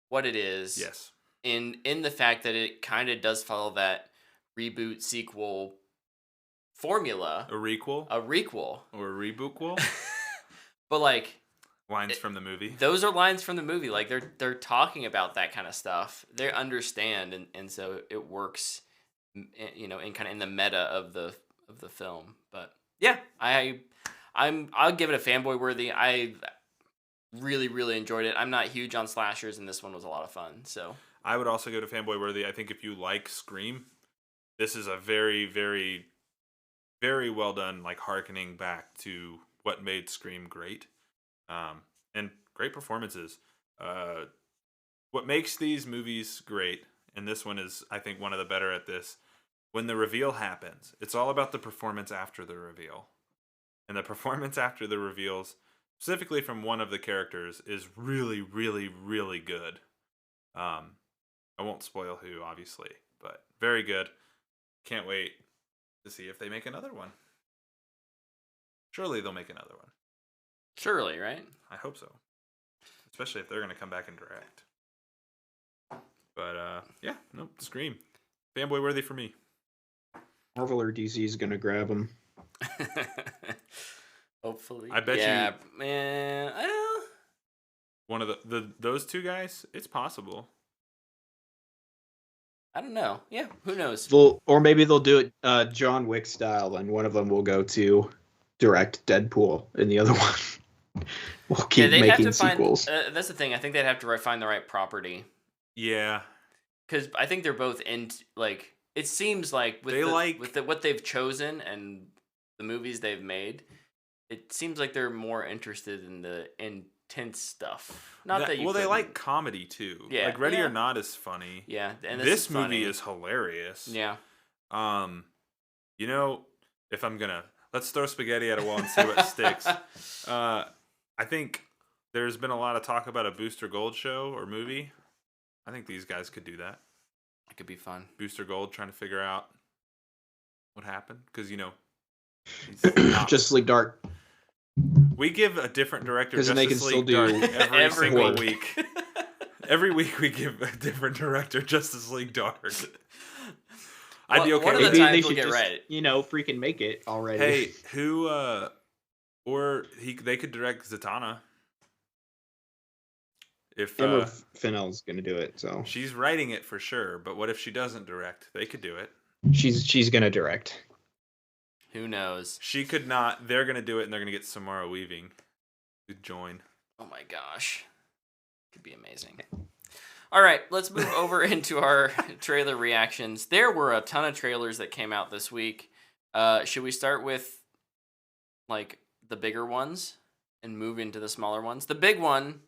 what it is. Yes. In the fact that it kind of does follow that reboot sequel formula. A requel? A requel. Or a rebootquel? But like Lines from the movie. those are lines from the movie. Like they're talking about that kind of stuff. They understand, and so it works, in kind of in the meta of the film. But yeah, I'll give it a fanboy worthy. I really, really enjoyed it. I'm not huge on slashers, and this one was a lot of fun. So I would also go to fanboy worthy. I think if you like Scream, this is a very, very, very well done, like harkening back to what made Scream great. And great performances. What makes these movies great, and this one is, I think, one of the better at this, when the reveal happens, it's all about the performance after the reveal. and the performance after the reveals, specifically from one of the characters, is really, really, really good. I won't spoil who, obviously, but very good. Can't wait to see if they make another one. Surely they'll make another one. Surely, right? I hope so. Especially if they're going to come back and direct. But, yeah, nope, Scream. Fanboy worthy for me. Marvel or DC is gonna grab him. Hopefully. I bet you- Yeah, man. One of those two guys, it's possible. I don't know. Yeah, who knows? Or maybe they'll do it John Wick style, and one of them will go to direct Deadpool, and the other one will keep they'd making have to sequels. find. That's the thing. I think they'd have to find the right property. Yeah. Because I think they're both in like. It seems like with what they've chosen and the movies they've made, it seems like they're more interested in the intense stuff. Not that you. Well, they like comedy too. Yeah, like Ready or Not is funny. Yeah, and this movie funny. is hilarious. Yeah. You know, if I'm gonna let's throw spaghetti at a wall and see what sticks. I think there's been a lot of talk about a Booster Gold show or movie. I think these guys could do that. It could be fun. Booster Gold trying to figure out what happened because Justice League Dark. We give a different director Because they can Justice still League Dark do every single week. week. Every week we give a different director Justice League Dark. I'd be okay one of with the that. times they we'll should get just, right. freaking make it already. Hey, who? They could direct Zatanna. If Emma Fennell's gonna do it, so she's writing it for sure, but what if she doesn't direct? They could do it. she's gonna direct. Who knows? She could not. They're gonna do it, and they're gonna get Samara Weaving to join. Oh my gosh. Could be amazing. All right, let's move over into our trailer reactions. There were a ton of trailers that came out this week. Should we start with like the bigger ones and move into the smaller ones? The big one,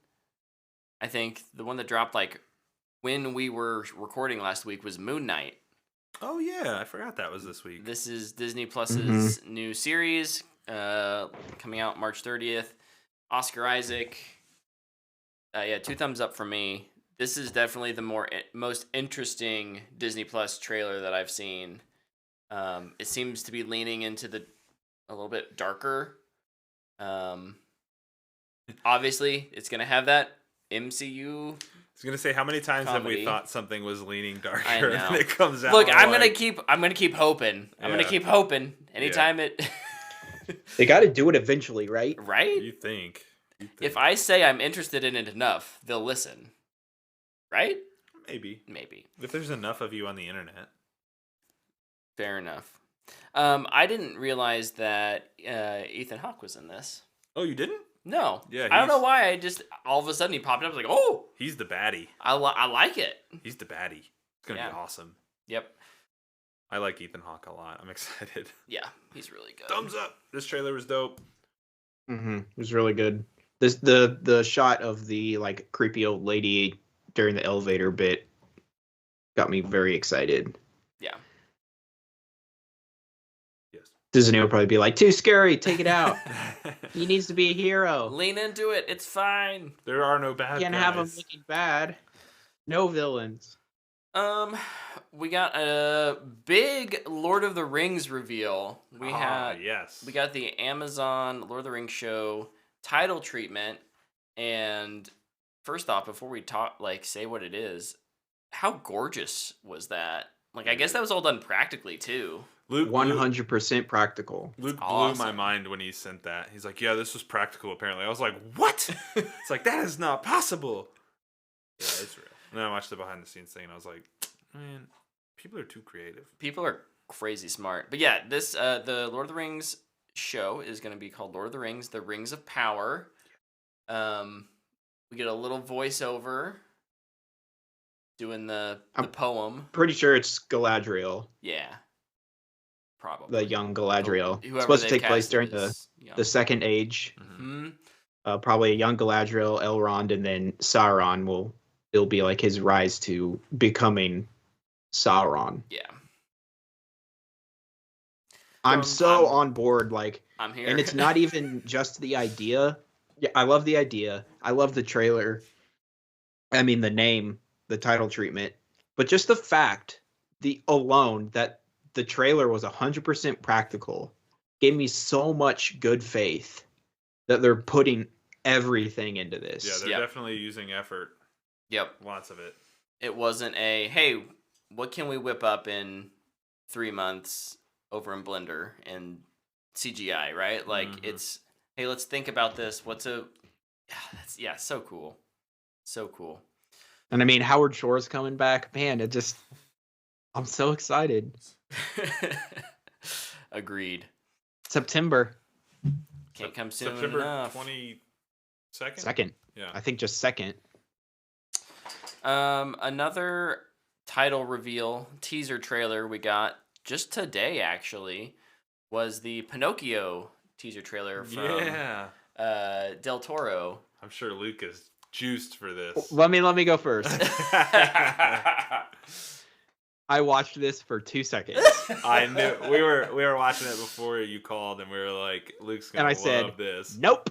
I think, the one that dropped like when we were recording last week was Moon Knight. Oh yeah, I forgot that was this week. This is Disney Plus's new series coming out March 30th. Oscar Isaac. Yeah, 2 thumbs up for me. This is definitely the most interesting Disney Plus trailer that I've seen. It seems to be leaning into a little bit darker. Obviously, it's gonna have that MCU. I was gonna say, how many times have we comedy. thought something was leaning darker I know. and it comes out? Look, and I'm we're gonna like, keep hoping. I'm gonna Yeah. keep hoping. Anytime it. They got to do it eventually, right? Right? You think? If I say I'm interested in it enough, they'll listen. Right? maybe Maybe. if there's enough of you on the internet. Fair enough. I didn't realize that Ethan Hawke was in this. Oh, you didn't? No. Yeah, I don't know he's- why. I just all of a sudden he popped up. I was like, oh, He's the baddie. I like it. He's the baddie. It's gonna Yeah. be awesome. Yep. I like Ethan Hawke a lot. I'm excited. Yeah, he's really good. Thumbs up. This trailer was dope. It was really good. This the shot of the like creepy old lady during the elevator bit got me very excited. Yeah. Yes. Disney will probably be like, too scary, take it out. He needs to be a hero. Lean into it. It's fine. There are no bad Can't guys. have him looking bad. No villains. We got a big Lord of the Rings reveal. We yes. got the Amazon Lord of the Rings show title treatment, and first off, before we say what it is, how gorgeous was that? Like, I guess that was all done practically too. Luke 100% practical. Luke blew awesome. my mind when he sent that. He's like, "Yeah, this was practical." Apparently, I was like, "What?" It's like that is not possible. Yeah, it's real. And then I watched the behind the scenes thing, and I was like, "Man, people are too creative." People are crazy smart. But yeah, this the Lord of the Rings show is going to be called Lord of the Rings: The Rings of Power. We get a little voiceover doing the poem. Pretty sure it's Galadriel, Yeah. Probably. the young Galadriel. Whoever It's supposed to they've take place casted during is young. the Second Age. Hmm. Probably a young Galadriel, Elrond, and then Sauron it'll be like his rise to becoming Sauron. Yeah. I'm so on board. Like I'm here. And it's not even just the idea. Yeah, I love the idea. I love the trailer. I mean, the name, the title treatment, but just the fact, that the trailer was 100% practical gave me so much good faith that they're putting everything into this. Yeah, they're definitely using effort. Yep. Lots of it. It wasn't hey, what can we whip up in 3 months over in Blender and CGI, right? Like, it's, hey, let's think about this. So cool. So cool. And I mean, Howard Shore's coming back. Man, I'm so excited. Agreed. September. Can't come soon September enough. 22nd? Second. Yeah. I think just second. Another title reveal teaser trailer we got just today, actually, was the Pinocchio teaser trailer from Del Toro. I'm sure Luke is juiced for this. Let me go first. I watched this for 2 seconds. I knew we were watching it before you called, and we were like, Luke's gonna love this. Nope.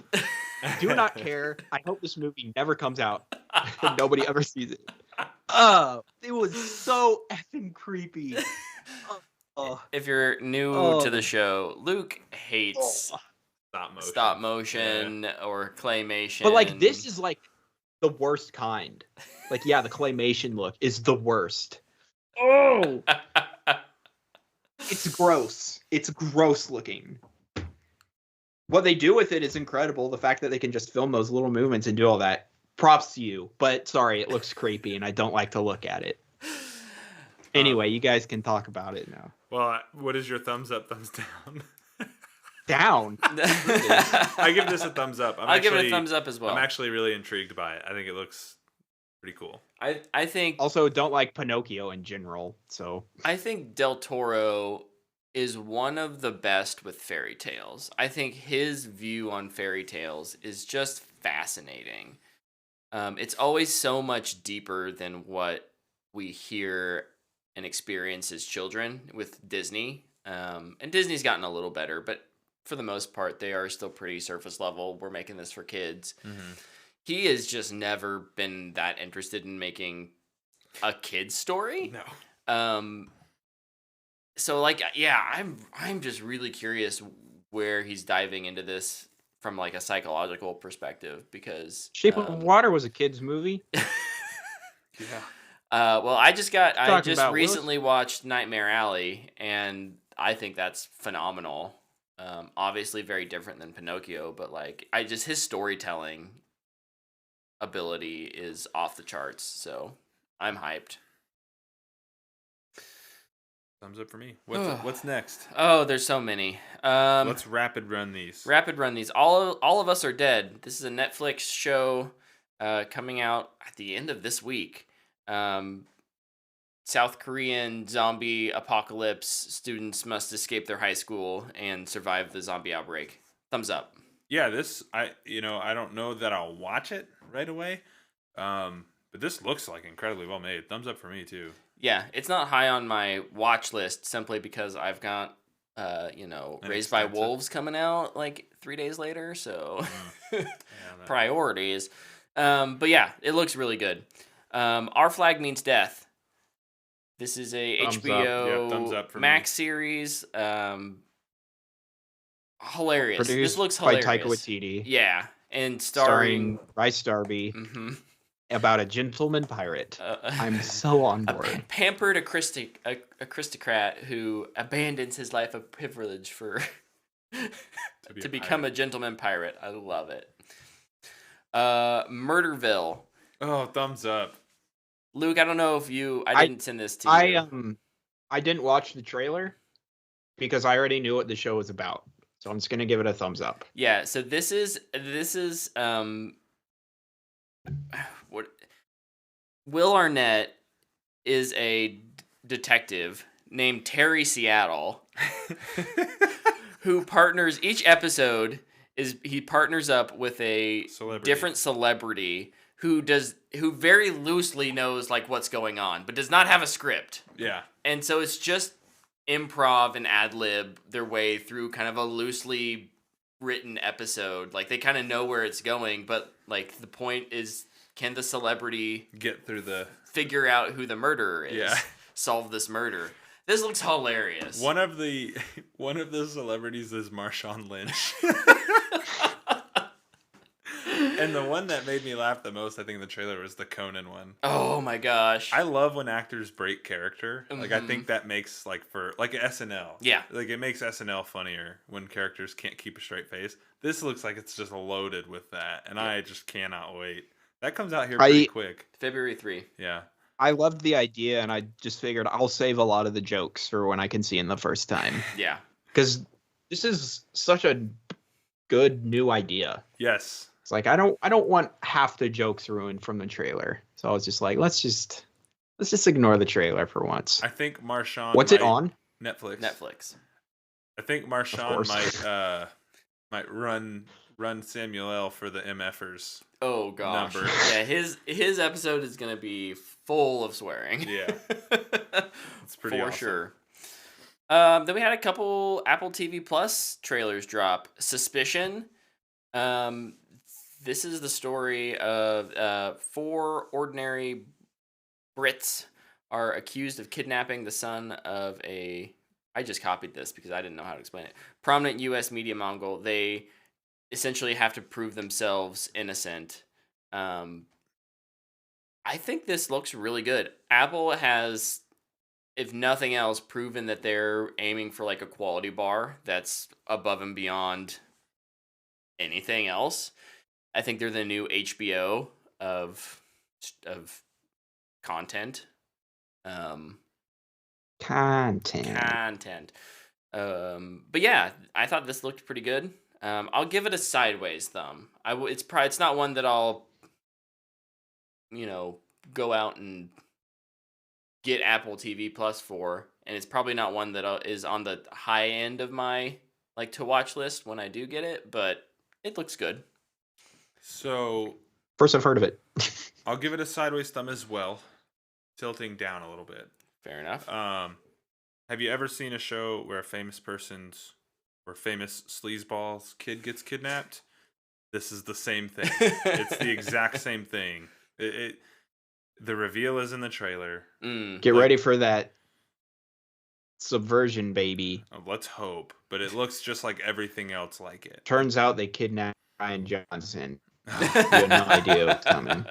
Do not care. I hope this movie never comes out and nobody ever sees it. It was so effing creepy. If you're new to the show, Luke hates stop motion or claymation. But like, this is like the worst kind. Like, yeah, the claymation look is the worst. Oh, it's gross. It's gross looking. What they do with it is incredible. The fact that they can just film those little movements and do all that. Props to you. But sorry, it looks creepy and I don't like to look at it. Anyway, you guys can talk about it now. Well, what is your thumbs up, thumbs down? Down. I give this a thumbs up. I'll give it a thumbs up as well. I'm actually really intrigued by it. I think it looks pretty cool. I think also don't like Pinocchio in general, so I think Del Toro is one of the best with fairy tales. I think his view on fairy tales is just fascinating. It's always so much deeper than what we hear and experience as children with Disney. And Disney's gotten a little better, but for the most part, they are still pretty surface level. We're making this for kids. Mm-hmm. He has just never been that interested in making a kid's story. No. So like, yeah, I'm just really curious where he's diving into this from like a psychological perspective, because Shape of Water was a kid's movie. Yeah. Well, I just recently watched Nightmare Alley, and I think that's phenomenal. Obviously very different than Pinocchio, but like, his storytelling ability is off the charts, so I'm hyped. Thumbs up for me. What's next? Oh, there's so many. Let's rapid run these. All of Us Are Dead. This is a Netflix show coming out at the end of this week. South Korean zombie apocalypse. Students must escape their high school and survive the zombie outbreak. Thumbs up. Yeah, I don't know that I'll watch it right away. But this looks like incredibly well made. Thumbs up for me too. Yeah, it's not high on my watch list simply because I've got Raised by Wolves coming out like 3 days later, so priorities. But yeah, it looks really good. Our Flag Means Death. This is a HBO Max series. Hilarious. Produced this looks hilarious. By Taika Waititi. Yeah, and starring Bryce Darby. Mm-hmm. About a gentleman pirate. I'm so on board. A pampered aristocrat who abandons his life of privilege for to become a gentleman pirate. I love it. Murderville. Oh, thumbs up. Luke, I don't know if I didn't send this to you. I didn't watch the trailer because I already knew what the show was about. So I'm just gonna give it a thumbs up. Yeah, so this is what Will Arnett is a detective named Terry Seattle who partners each episode he partners up with a different celebrity who very loosely knows like what's going on but does not have a script. Yeah. And so it's just improv and ad lib their way through kind of a loosely written episode. Like they kind of know where it's going, but like the point is, can the celebrity Get through the figure out who the murderer is? Yeah. Solve this murder. This looks hilarious. one of the celebrities is Marshawn Lynch. And the one that made me laugh the most, I think, in the trailer was the Conan one. Oh my gosh. I love when actors break character. Like, I think that makes, like, for, like, SNL. Yeah. Like, it makes SNL funnier when characters can't keep a straight face. This looks like it's just loaded with that, and I just cannot wait. That comes out here pretty quick. February 3. Yeah. I loved the idea, and I just figured I'll save a lot of the jokes for when I can see them the first time. Yeah. Because this is such a good new idea. Yes. It's like I don't want half the jokes ruined from the trailer. So I was just like, let's just ignore the trailer for once. I think Marshawn. What's it on? Netflix. I think Marshawn might run Samuel L. for the MFers. Oh gosh. Number. Yeah, his episode is gonna be full of swearing. Yeah. It's pretty for awesome. sure. Then we had a couple Apple TV Plus trailers drop. Suspicion. This is the story of 4 ordinary Brits are accused of kidnapping the son of a... I just copied this because I didn't know how to explain it. Prominent U.S. media mogul. They essentially have to prove themselves innocent. I think this looks really good. Apple has, if nothing else, proven that they're aiming for like a quality bar that's above and beyond anything else. I think they're the new HBO of content. Content. But yeah, I thought this looked pretty good. I'll give it a sideways thumb. It's not one that I'll, go out and get Apple TV Plus for, and it's probably not one that is on the high end of my like to watch list when I do get it. But it looks good. So, first I've heard of it. I'll give it a sideways thumb as well, tilting down a little bit. Fair enough. Have you ever seen a show where a famous sleazeball's kid gets kidnapped? This is the same thing. It's the exact same thing. The reveal is in the trailer. Get ready for that subversion, baby. Oh, let's hope. But it looks just like everything else like it. Turns out they kidnapped Ryan Johnson. You had no idea what's coming.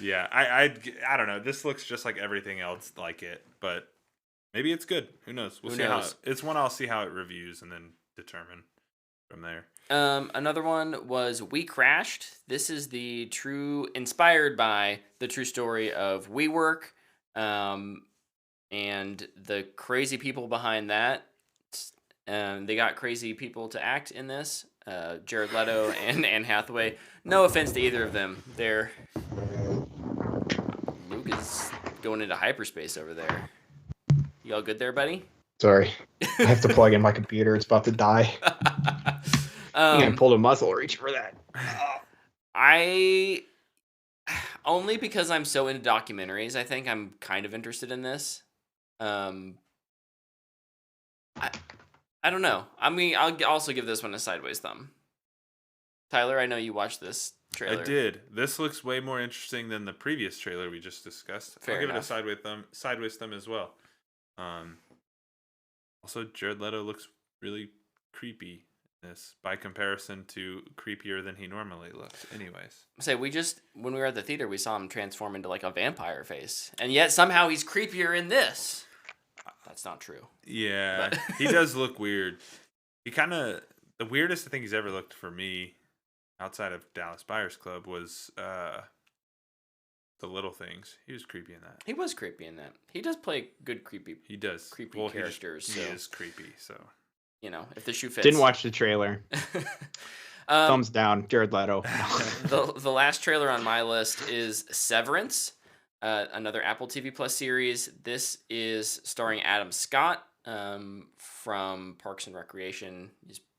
Yeah, I don't know. This looks just like everything else like it, but maybe it's good. Who knows? We'll see how it's one. I'll see how it reviews and then determine from there. Another one was We Crashed. This is inspired by the true story of WeWork, and the crazy people behind that. They got crazy people to act in this. Jared Leto and Anne Hathaway. No offense to either of them. Luke is going into hyperspace over there. You all good there, buddy? Sorry. I have to plug in my computer. It's about to die. I pulled a muscle reach for that. I only because I'm so into documentaries, I think I'm kind of interested in this. I don't know. I mean, I'll also give this one a sideways thumb. Tyler, I know you watched this trailer. I did. This looks way more interesting than the previous trailer we just discussed. Fair I'll give enough. it a sideways thumb as well. Also, Jared Leto looks really creepy in this by comparison to creepier than he normally looks. Anyways. When we were at the theater, we saw him transform into like a vampire face, and yet somehow he's creepier in this. That's not true. Yeah, But he does look weird. The weirdest I think he's ever looked for me, outside of Dallas Buyers Club, was The Little Things. He was creepy in that. He was creepy in that. He does play good creepy. He does. Creepy characters. He is creepy, so. If the shoe fits. Didn't watch the trailer. Thumbs down, Jared Leto. The last trailer on my list is Severance, another Apple TV Plus series. This is starring Adam Scott from Parks and Recreation,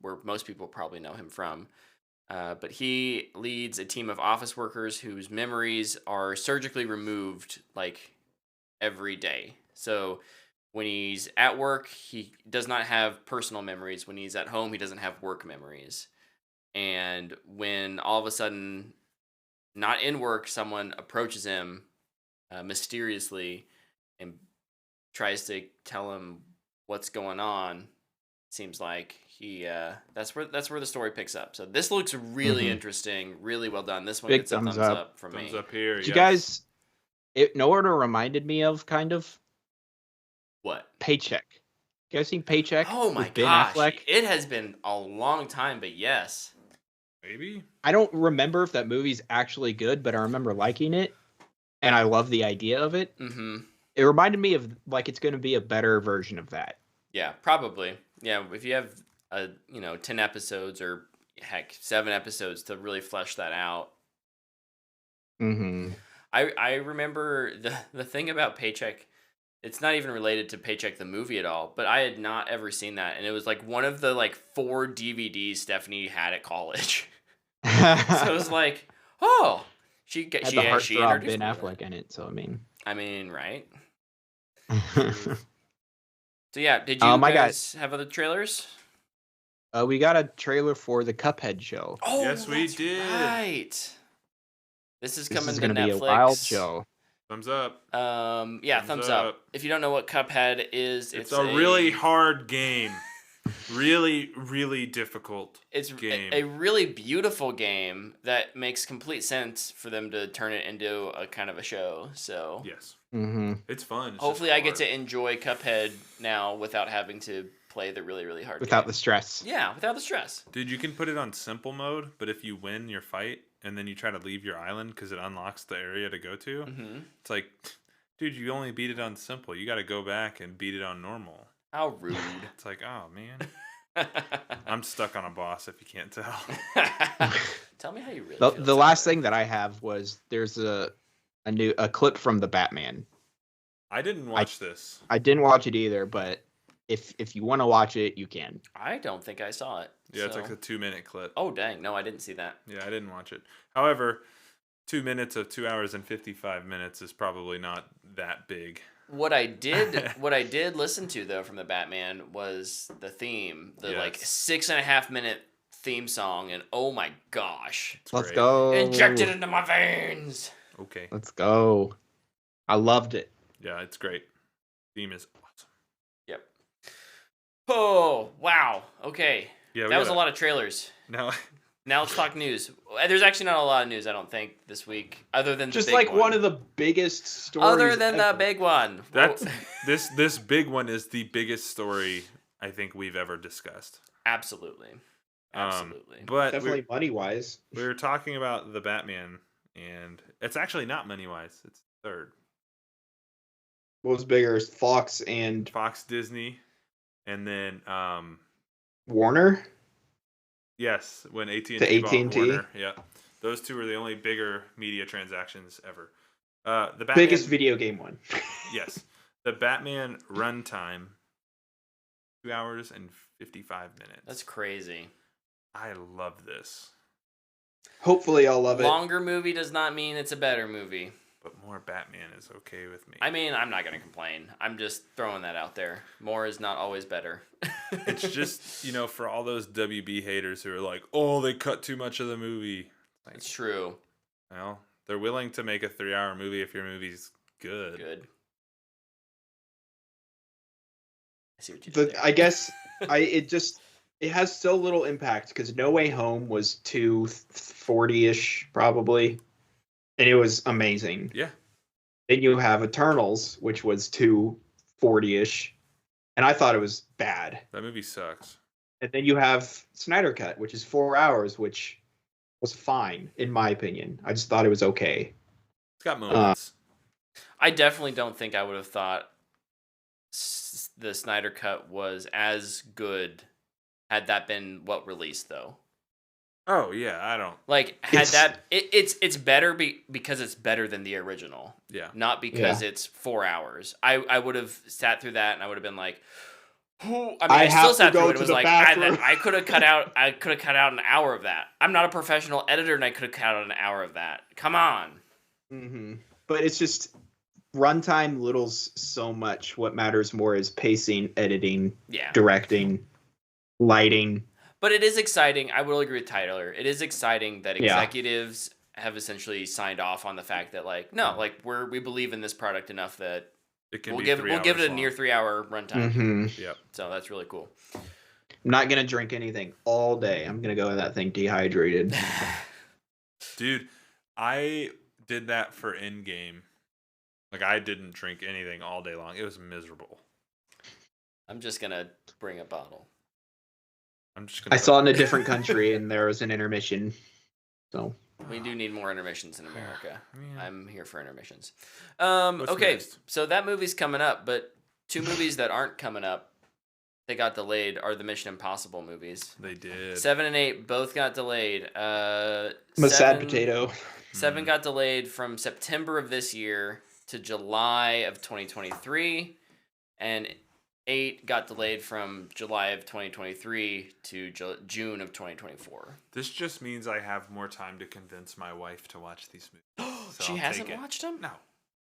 where most people probably know him from. But he leads a team of office workers whose memories are surgically removed like every day. So when he's at work, he does not have personal memories. When he's at home, he doesn't have work memories. And when all of a sudden, not in work, someone approaches him mysteriously and tries to tell him what's going on, seems like that's where the story picks up. So this looks really interesting, really well done. This one Big gets a thumbs thumbs up from me. Thumbs up here. Did you guys? It know what it reminded me of, kind of. What? Paycheck. You guys seen Paycheck? Oh my with Ben gosh! Affleck? It has been a long time, but yes. Maybe. I don't remember if that movie's actually good, but I remember liking it, and I love the idea of it. Mm-hmm. It reminded me of like it's going to be a better version of that. Yeah, probably. Yeah, if you have 10 episodes or heck 7 episodes to really flesh that out. Mm-hmm. I remember the thing about Paycheck. It's not even related to Paycheck the movie at all, but I had not ever seen that, and it was like one of the like 4 DVDs Stephanie had at college. So it was like, oh, she had the heartthrob Ben introduced me to Affleck that. in it, so I mean, right? So yeah, did you guys have other trailers? We got a trailer for the Cuphead show. Oh, Yes, we that's did. Right. This is coming This is to going to Netflix. be a wild show. Thumbs up. Yeah, thumbs up. If you don't know what Cuphead is, It's a really hard game. Really, really difficult game. A really beautiful game that makes complete sense for them to turn it into a kind of a show. So Yes. Mm-hmm. It's fun. It's hopefully just I get hard. to enjoy Cuphead now without having to play the really, really hard Without game. the stress. Yeah, without the stress. Dude, you can put it on simple mode, but if you win your fight and then you try to leave your island because it unlocks the area to go to, Mm-hmm. it's like, dude, you only beat it on simple. You got to go back and beat it on normal. How rude. It's like, oh, man. I'm stuck on a boss if you can't tell. Tell me how you really The, feel. the last thing that I have was there's a clip from the Batman. I didn't watch this. I didn't watch it either, but if you want to watch it, you can. I don't think I saw it. Yeah, it's so- like a 2-minute clip. Oh, dang. No, I didn't see that. Yeah, I didn't watch it. However, 2 minutes of 2 hours and 55 minutes is probably not that big. What I did listen to though from the Batman was the theme, the like Yes. 6.5 minute theme song, and oh my gosh, It's Let's great. go. injected into my veins. Okay. Let's go. I loved it. Yeah, it's great. Theme is awesome. Yep. Oh wow. Okay. Yeah, That was a lot of trailers. Now, Now let's talk news. There's actually not a lot of news, I don't think, this week, other than Just the big like one of the biggest stories. other than the ever. big one. that's Whoa. this big one is the biggest story I think we've ever discussed. Absolutely. Absolutely. But Definitely money wise. we were talking about the Batman, and it's actually not money wise. It's third. What was bigger? Fox and Fox, Disney, and then Warner. yes, when AT&T To bought AT&T? Warner, yeah, those two were the only bigger media transactions ever. The Batman, Biggest video game one. yes, the Batman runtime, 2 hours and 55 minutes. That's crazy. I love this, Hopefully, I'll love it. Longer movie does not mean it's a better movie. but more Batman is okay with me. I mean, I'm not going to complain. I'm just throwing that out there. More is not always better. It's just, for all those WB haters who are like, oh, they cut too much of the movie. Like, It's true. well, they're willing to make a 3-hour movie if your movie's good. Good. I see what you did there. I guess it has so little impact because No Way Home was 240-ish probably, and it was amazing. Yeah. Then you have Eternals, which was 240-ish, and I thought it was bad. That movie sucks. And then you have Snyder Cut, which is 4 hours, which was fine in my opinion. I just thought it was okay. It's got moments. I definitely don't think I would have thought the Snyder Cut was as good had that been what released, though. Oh, yeah, I don't. Like, had It's- it's better because it's better than the original, Yeah. not because it's 4 hours. I would have sat through that and I would have been like, I have still to sat go through it. to It was the like bathroom. I could have cut out an hour of that. I'm not a professional editor, and I could have cut out an hour of that. Come on. Mm-hmm. But it's just runtime littles so much. What matters more is pacing, editing, Yeah. directing, lighting. But it is exciting. I will agree with Tyler. It is exciting that Yeah. executives have essentially signed off on the fact that like no, like we believe in this product enough that It can we'll be give 3 it hours a long. near 3-hour runtime. Mm-hmm. Yep. So that's really cool. I'm not gonna drink anything all day. I'm gonna go with that thing dehydrated. Dude, I did that for Endgame. Like, I didn't drink anything all day long. It was miserable. I'm just gonna bring a bottle. I'm just gonna. I saw it in a different country, and there was an intermission. So We do need more intermissions in America. Yeah. I'm here for intermissions. What's Okay, next? so that movie's coming up, but 2 movies that aren't coming up, they got delayed, are the Mission Impossible movies. They did. 7 and 8 both got delayed. I'm a sad potato. 7 got delayed from September of this year to July of 2023, and 8 got delayed from July of 2023 to June of 2024. This just means I have more time to convince my wife to watch these movies. So She I'll hasn't take it. watched them? No,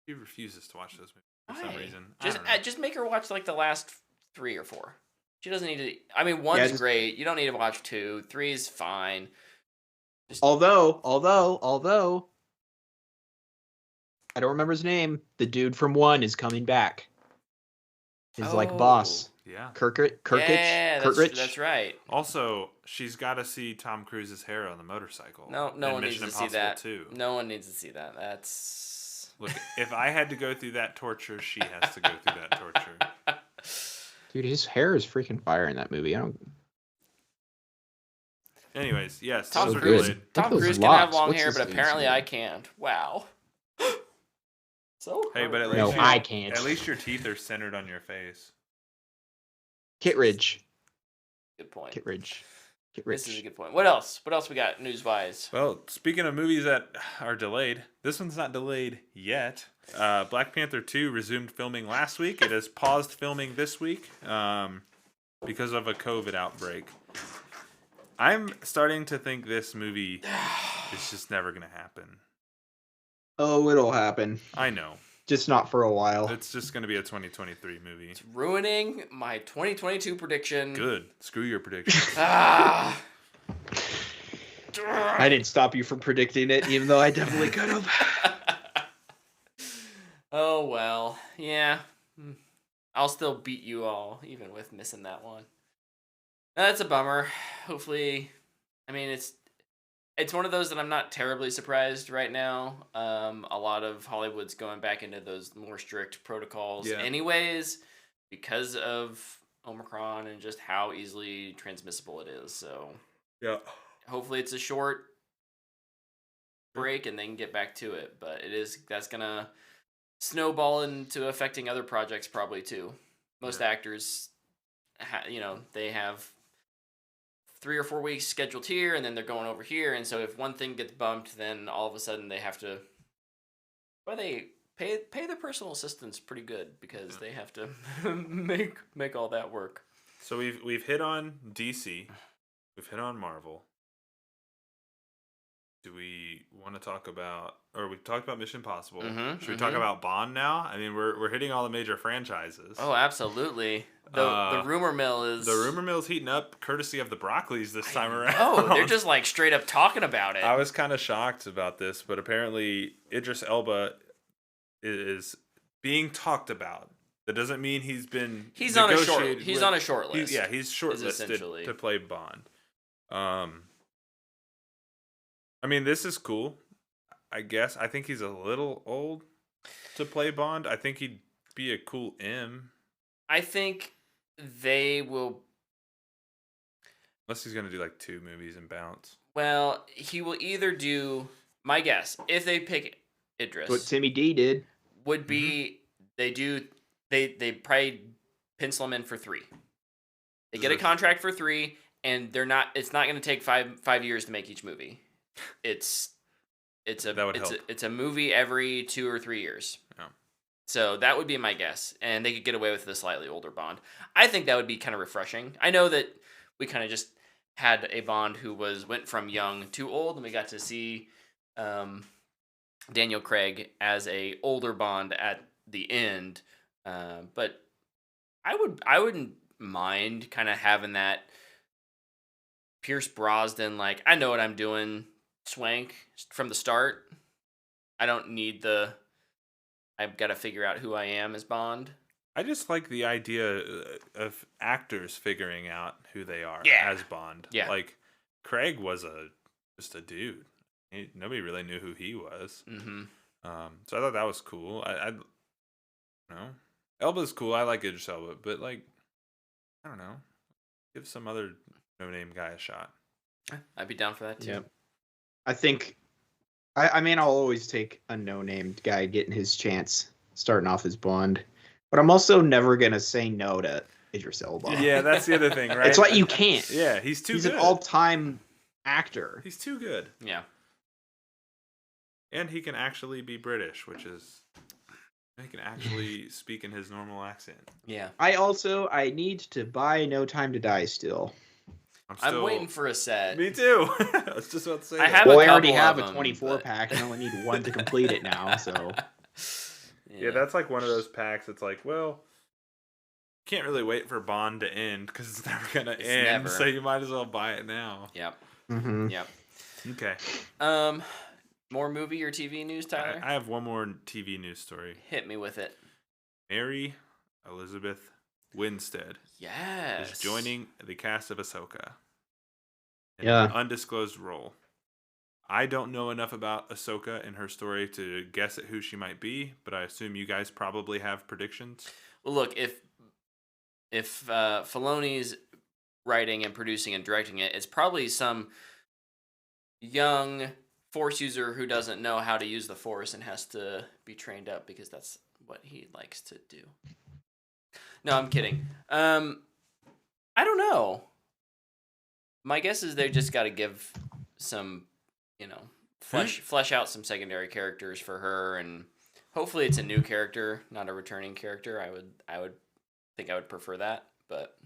she refuses to watch those movies for Why? some reason. I don't know. Just make her watch like the last 3 or 4. She doesn't need to. I mean, 1's just- great. You don't need to watch 2. 3's fine. Although, I don't remember his name. The dude from 1 is coming back. His like boss, Yeah. Kirkich. Yeah, Kirkich. that's right. Also, she's got to see Tom Cruise's hair on the motorcycle. No in one needs Mission to see Impossible that. 2. No one needs to see that. That's Look, if I had to go through that torture, she has to go through that torture. Dude, his hair is freaking fire in that movie. I don't. Anyways, yes, Tom those are Cruise. delayed. Look Tom at those Cruise can have locks. long What's hair, this but dude's apparently name? I can't. Wow. So Hey, but at heartbreaking. least No, I can't. At least your teeth are centered on your face. Kittredge. Good point. Kittredge. This is a good point. What else? What else we got news wise? Well, speaking of movies that are delayed, this one's not delayed yet. Black Panther 2 resumed filming last week. It has paused filming this week because of a COVID outbreak. I'm starting to think this movie is just never going to happen. Oh, it'll happen. I know. Just not for a while. It's just going to be a 2023 movie. It's ruining my 2022 prediction. Good. Screw your prediction. Ah. I didn't stop you from predicting it, even though I definitely could have. Oh well, yeah. I'll still beat you all, even with missing that one. That's a bummer. Hopefully, I mean it's one of those that I'm not terribly surprised right now. A lot of Hollywood's going back into those more strict protocols, Yeah. anyways, because of Omicron and just how easily transmissible it is. So Yeah. hopefully it's a short break and they can get back to it. But that's gonna snowball into affecting other projects probably too. Most actors, they have 3 or 4 weeks scheduled here, and then they're going over here. And so if one thing gets bumped, then all of a sudden they have to. Well, they pay their personal assistants pretty good because they have to make all that work. So we've hit on DC. We've hit on Marvel. Do we want to talk about, or we talked about Mission Impossible? Should we talk about Bond now? I mean, we're hitting all the major franchises. Oh, absolutely. The rumor mill is The rumor mill's heating up, courtesy of the Broccolis this time around. Oh, they're just like straight up talking about it. I was kind of shocked about this, but apparently Idris Elba is being talked about. That doesn't mean he's been. He's on a short negotiated he's with- on a short list. He's shortlisted to play Bond. I mean, this is cool. I guess I think he's a little old to play Bond. I think he'd be a cool M. I think they will. Unless he's gonna do like 2 movies and bounce. Well, he will either do. My guess, if they pick Idris, What Timmy D did. would be they probably pencil him in for 3. They get a contract for 3, and they're not. It's not going to take 5 years to make each movie. It's a movie every 2 or 3 years. Yeah. So that would be my guess, and they could get away with the slightly older Bond. I think that would be kind of refreshing. I know that we kind of just had a Bond who went from young to old, and we got to see Daniel Craig as a older Bond at the end. But I wouldn't mind kind of having that Pierce Brosnan, like, I know what I'm doing, swank from the start. I don't need I've got to figure out who I am as Bond. I just like the idea of actors figuring out who they are as Bond. Yeah. Like, Craig was just a dude. Nobody really knew who he was. Mm-hmm. So I thought that was cool. I don't know. Elba's cool. I like Idris Elba, but like, I don't know. Give some other no-name guy a shot. I'd be down for that too. Yep. I think, I mean, I'll always take a no-named guy getting his chance starting off as Bond, but I'm also never gonna say no to Idris Elba. Yeah, that's the other thing, right? It's like you can't. Yeah, he's He's good. an all-time actor. He's too good. Yeah. And he can actually be British, which is... He can actually speak in his normal accent. Yeah. I need to buy No Time to Die still. I'm waiting for a set. Me too. I was just about to say I that. have Well, a I already couple have of a them, 24 pack and I only need one to complete it now, so... Yeah, that's like one of those packs. It's like, well, can't really wait for Bond to end because it's never gonna end. Never. So you might as well buy it now. Yep. Mm-hmm. Yep. Okay. More movie or TV news, Tyler? I have one more TV news story. Hit me with it. Mary Elizabeth Winstead Yes. is joining the cast of Ahsoka in Yeah. an undisclosed role. I don't know enough about Ahsoka and her story to guess at who she might be, but I assume you guys probably have predictions. Well, look, if Filoni's writing and producing and directing it, it's probably some young Force user who doesn't know how to use the Force and has to be trained up because that's what he likes to do. No, I'm kidding. I don't know. My guess is they just got to give some, flesh out some secondary characters for her, and hopefully it's a new character, not a returning character. I would think I would prefer that, but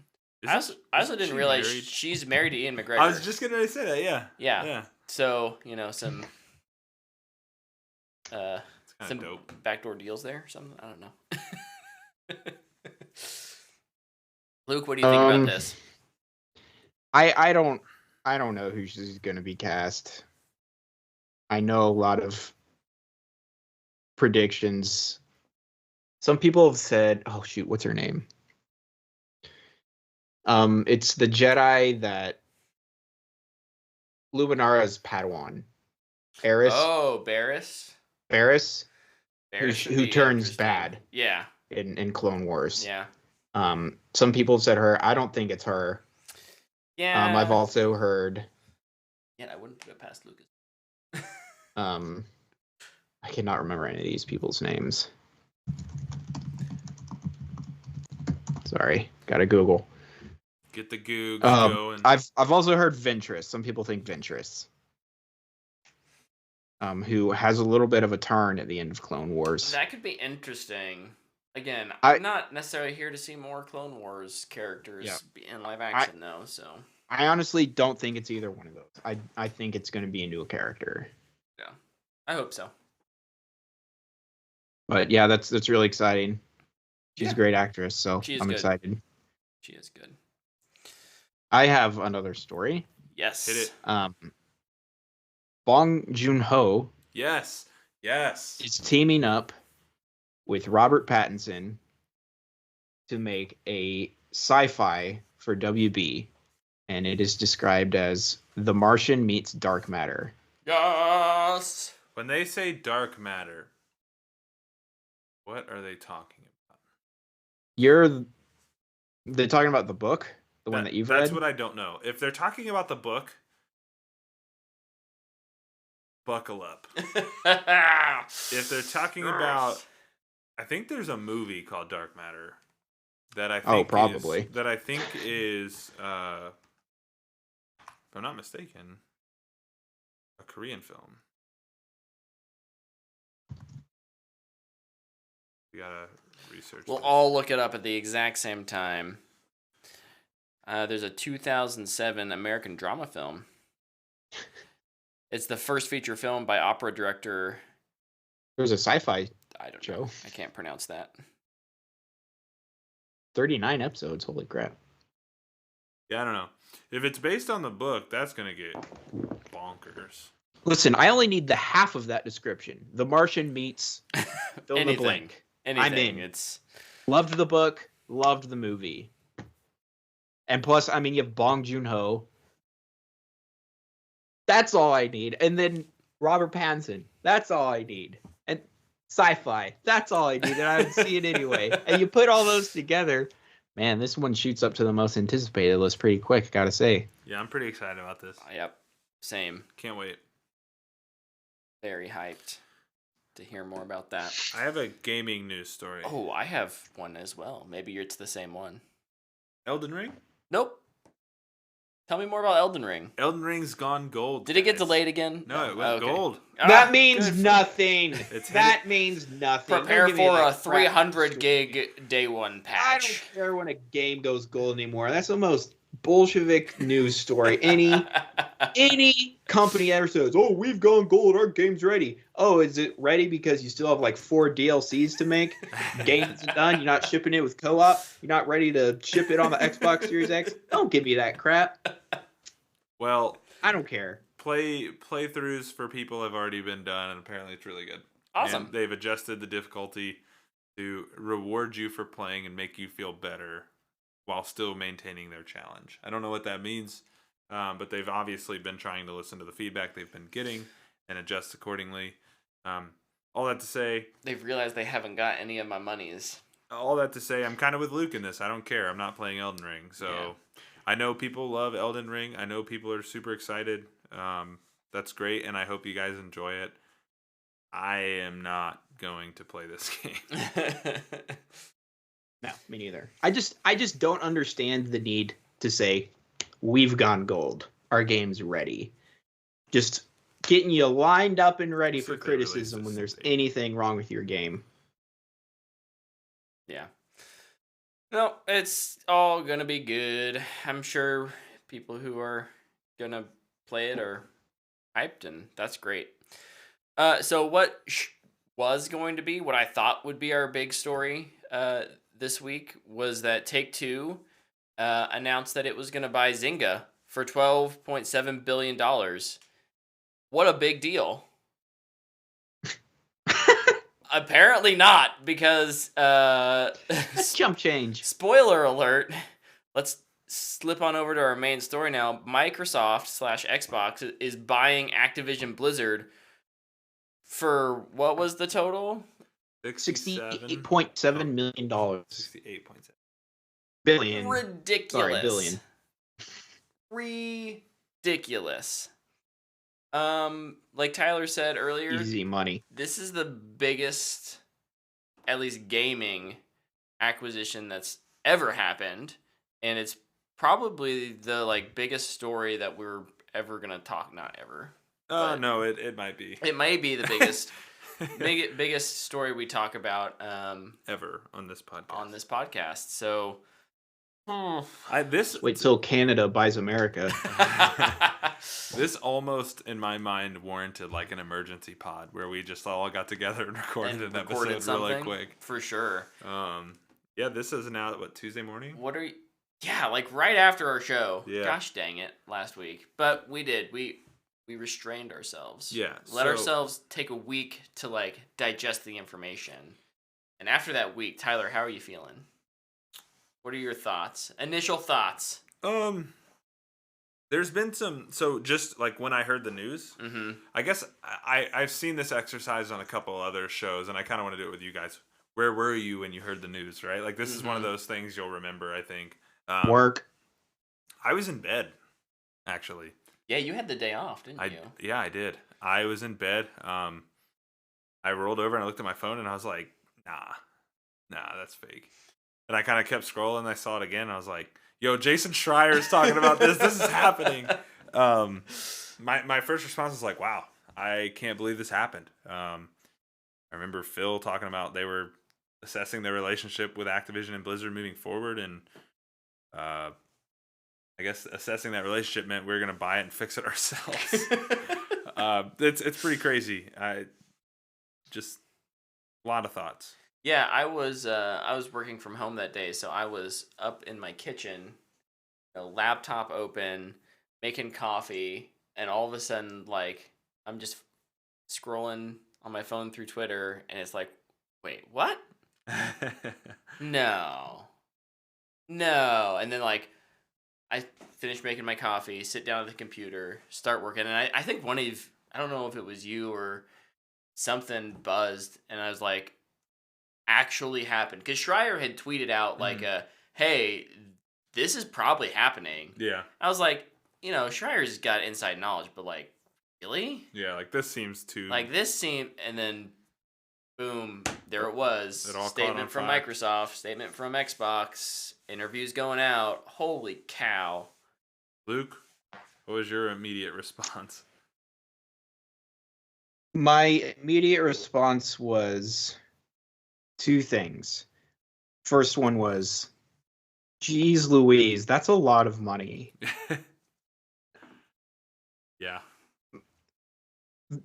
I also didn't realize she's married to Ian McGregor. I was just gonna say that, yeah. Yeah. So, some It's some dope. backdoor deals there or something. I don't know. Luke, what do you think about this? I don't know who she's gonna be cast. I know a lot of predictions. Some people have said, "Oh shoot, what's her name?" It's the Jedi that Luminara's Padawan, Barris. Oh, Barris. Barris, Barris would who be turns interesting. bad Yeah. in Clone Wars. Yeah. Some people said her. I don't think it's her. Yeah. I've also heard. Yeah, I wouldn't put it past Lucas. I cannot remember any of these people's names. Sorry, gotta Google. Get the Goog going. I've also heard Ventress. Some people think Ventress. Who has a little bit of a turn at the end of Clone Wars. That could be interesting. Again, I'm I'm not necessarily here to see more Clone Wars characters in live action, though. So I honestly don't think it's either one of those. I think it's going to be a new character. yeah, I hope so. But yeah, that's really exciting. She's Yeah. a great actress, so She is I'm good. excited. She is good. I have another story. Yes. Hit it. Bong Joon-ho Yes. is teaming up with Robert Pattinson to make a sci-fi for WB, and it is described as The Martian meets Dark Matter. Yes. When they say dark matter, what are they talking about? They're talking about the book, the one that you've read? That's what I don't know. If they're talking about the book, buckle up. If they're talking about, I think there's a movie called Dark Matter that I think probably. is if I'm not mistaken, a Korean film. We gotta research. We'll this. all look it up at the exact same time. There's a 2007 American drama film. It's the first feature film by opera director. There's a sci-fi I don't Joe. know. I can't pronounce that. 39 episodes. Holy crap. Yeah, I don't know. If it's based on the book, that's gonna get bonkers. Listen, I only need the half of that description. The Martian meets fill in the Anything. blank. Anything. I'm in. It's Loved the book. Loved the movie. And plus, I mean, you have Bong Joon-ho. That's all I need. And then Robert Pattinson. That's all I need. And sci-fi. That's all I need. And I would see it anyway. And you put all those together, man, this one shoots up to the most anticipated list pretty quick, gotta say. Yeah, I'm pretty excited about this. yep. Same. Can't wait. Very hyped to hear more about that. I have a gaming news story. Oh, I have one as well. Maybe it's the same one. Elden Ring? Nope. Tell me more about Elden Ring. Elden Ring's gone gold. Did it get guys. delayed again? No, it went Okay. gold. That Ah, means good for- nothing. It's That means nothing. Prepare Don't give me for a that crap 300 story. gig day one I patch. don't care when a game goes gold anymore. That's the most Bolshevik news story. Any company ever says, "Oh, we've gone gold. Our game's ready." Oh, is it ready because you still have like 4 DLCs to make? Game's done. You're not shipping it with co-op. You're not ready to ship it on the Xbox Series X. Don't give me that crap. Well, I don't care. playthroughs for people have already been done, and apparently it's really good. Awesome. And they've adjusted the difficulty to reward you for playing and make you feel better while still maintaining their challenge. I don't know what that means, but they've obviously been trying to listen to the feedback they've been getting and adjust accordingly. All that to say, They've realized they haven't got any of my monies. I'm kind of with Luke in this. I don't care. I'm not playing Elden Ring. So Yeah. I know people love Elden Ring. I know people are super excited. That's great, and I hope you guys enjoy it. I am not going to play this game. No, me neither. I just don't understand the need to say we've gone gold. Our game's ready. Just getting you lined up and ready See for if they release criticism this when there's date. anything wrong with your game. Yeah. No, it's all gonna be good. I'm sure people who are gonna play it are hyped, and that's great. So what was going to be what I thought would be our big story this week was that Take-Two announced that it was gonna buy Zynga for $12.7 billion. What a big deal. Apparently not, because Jump change. spoiler alert. Let's slip on over to our main story now. Microsoft / Xbox is buying Activision Blizzard for what was the total? $68.7 million. 68.7. Billion. Ridiculous. Sorry, billion. Ridiculous. Like Tyler said earlier, Easy money. this is the biggest, at least gaming, acquisition that's ever happened, and it's probably the biggest story that we're ever gonna talk. Not ever. But No, it might be. it may be the biggest, biggest story we talk about Ever on this podcast. So, this Wait till Canada buys America. this almost in my mind warranted like an emergency pod where we just all got together and recorded an episode really quick. For sure. Yeah, this is now Tuesday morning. What are you? Yeah, like right after our show. Yeah. Gosh dang it, last week. But we did. We restrained ourselves. Yeah, Let so- ourselves take a week to digest the information. And after that week, Tyler, how are you feeling? What are your thoughts? Initial thoughts. There's been some. So just like when I heard the news, Mm-hmm. I guess I've seen this exercise on a couple other shows, and I kind of want to do it with you guys. Where were you when you heard the news? Right, like this is one of Mhm. those things you'll remember. I think. Work. I was in bed, actually. Yeah, you had the day off, didn't you? Yeah, I did. I was in bed. I rolled over and I looked at my phone and I was like, nah, that's fake. And I kind of kept scrolling. And I saw it again. And I was like, yo, Jason Schreier's talking about this. This is happening. My first response was like, wow, I can't believe this happened. I remember Phil talking about they were assessing their relationship with Activision and Blizzard moving forward. And I guess assessing that relationship meant we were going to buy it and fix it ourselves. It's pretty crazy. I just A lot of thoughts. Yeah, I was working from home that day, so I was up in my kitchen, laptop open, making coffee, and all of a sudden, like, I'm just scrolling on my phone through Twitter, and it's like, wait, what? No, no, and then like I finish making my coffee, sit down at the computer, start working, and I think I don't know if it was you or something buzzed, and I was like, actually happened, because Schreier had tweeted out like hey, this is probably happening. Yeah. I was like, Schreier's got inside knowledge, but like, really? Yeah, like this seems too... Like this seemed, and then boom, there it was. It all caught on Statement from fire. Microsoft, statement from Xbox, interviews going out. Holy cow. Luke, what was your immediate response? My immediate response was two things. First one was, geez Louise, that's a lot of money. Yeah.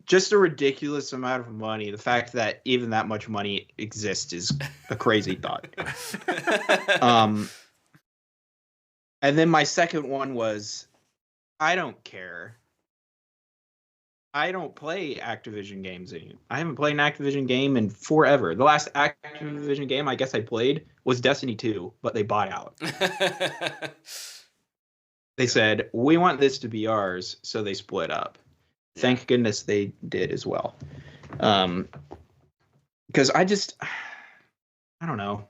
Just a ridiculous amount of money. The fact that even that much money exists is a crazy thought. And then my second one was, I don't care. I don't play Activision games anymore. I haven't played an Activision game in forever. The last Activision game I guess I played was Destiny 2, but they bought out. They said, we want this to be ours, so they split up. Yeah. Thank goodness they did as well. Because I don't know.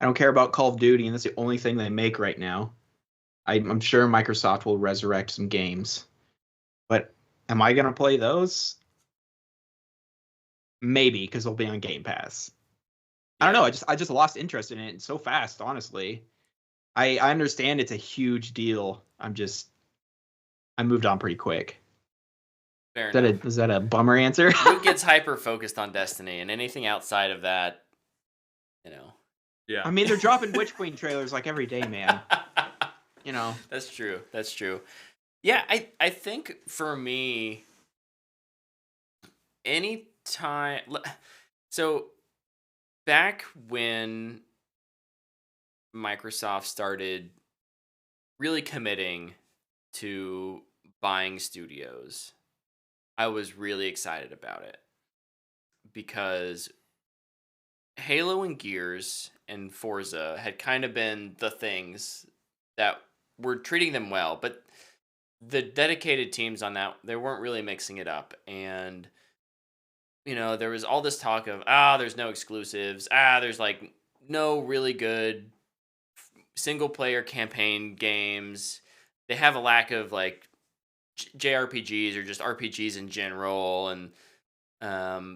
I don't care about Call of Duty, and that's the only thing they make right now. I'm sure Microsoft will resurrect some games. But am I going to play those? Maybe, because they'll be on Game Pass. Yeah. I don't know. I just lost interest in it so fast, honestly. I understand it's a huge deal. I moved on pretty quick. Fair enough. Is that a bummer answer? Luke gets hyper focused on Destiny, and anything outside of that, Yeah. I mean, they're dropping Witch Queen trailers like every day, man. That's true. That's true. Yeah, I think for me, anytime. So back when Microsoft started really committing to buying studios, I was really excited about it because Halo and Gears and Forza had kind of been the things that were treating them well, but the dedicated teams on that, they weren't really mixing it up. And there was all this talk of there's no exclusives, there's like no really good single player campaign games. They have a lack of like JRPGs or just RPGs in general, and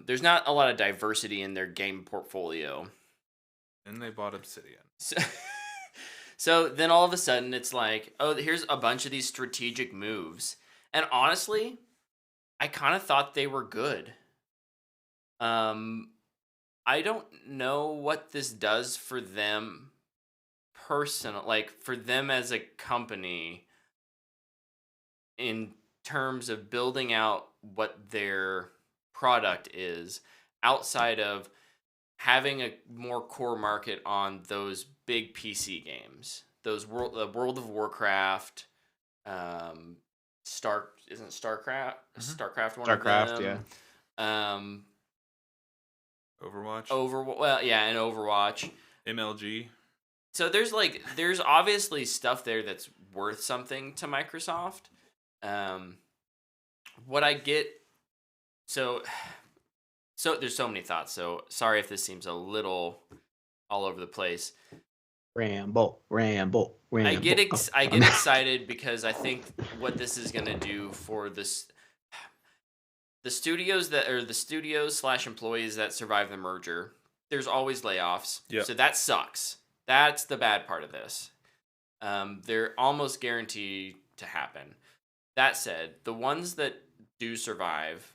there's not a lot of diversity in their game portfolio. And they bought Obsidian. So then all of a sudden it's like, here's a bunch of these strategic moves. And honestly, I kind of thought they were good. I don't know what this does for them personal, like for them as a company in terms of building out what their product is outside of having a more core market on those big PC games, those World of Warcraft, isn't StarCraft? Mm-hmm. StarCraft one StarCraft, of them. yeah. Overwatch. And Overwatch. MLG. So there's obviously stuff there that's worth something to Microsoft. What I get, so there's so many thoughts. So sorry if this seems a little all over the place. Ramble. I get excited because I think what this is gonna do for the studios / employees that survive the merger. There's always layoffs. Yep. So that sucks. That's the bad part of this. They're almost guaranteed to happen. That said, the ones that do survive,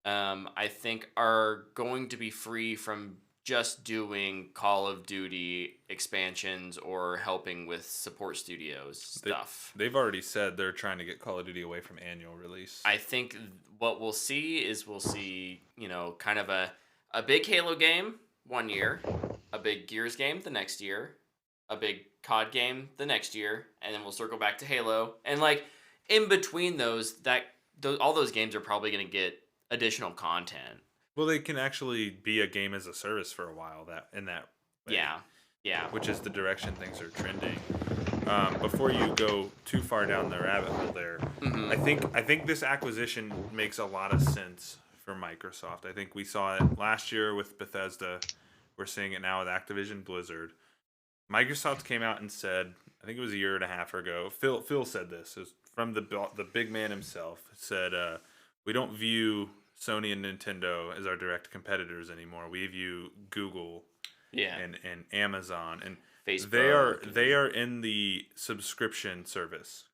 I think are going to be free from just doing Call of Duty expansions or helping with support studios stuff. They've already said they're trying to get Call of Duty away from annual release. I think what we'll see, kind of a a big Halo game 1 year, a big Gears game the next year, a big COD game the next year, and then we'll circle back to Halo. And like in between all those games are probably going to get additional content. Well, they can actually be a game as a service for a while in that way. Yeah. Which is the direction things are trending. Before you go too far down the rabbit hole there, I think this acquisition makes a lot of sense for Microsoft. I think we saw it last year with Bethesda. We're seeing it now with Activision Blizzard. Microsoft came out and said, I think it was a year and a half ago. Phil said this. It was from the big man himself. Said we don't view Sony and Nintendo as our direct competitors anymore. We view Google, and Amazon, and Facebook. They are in the subscription service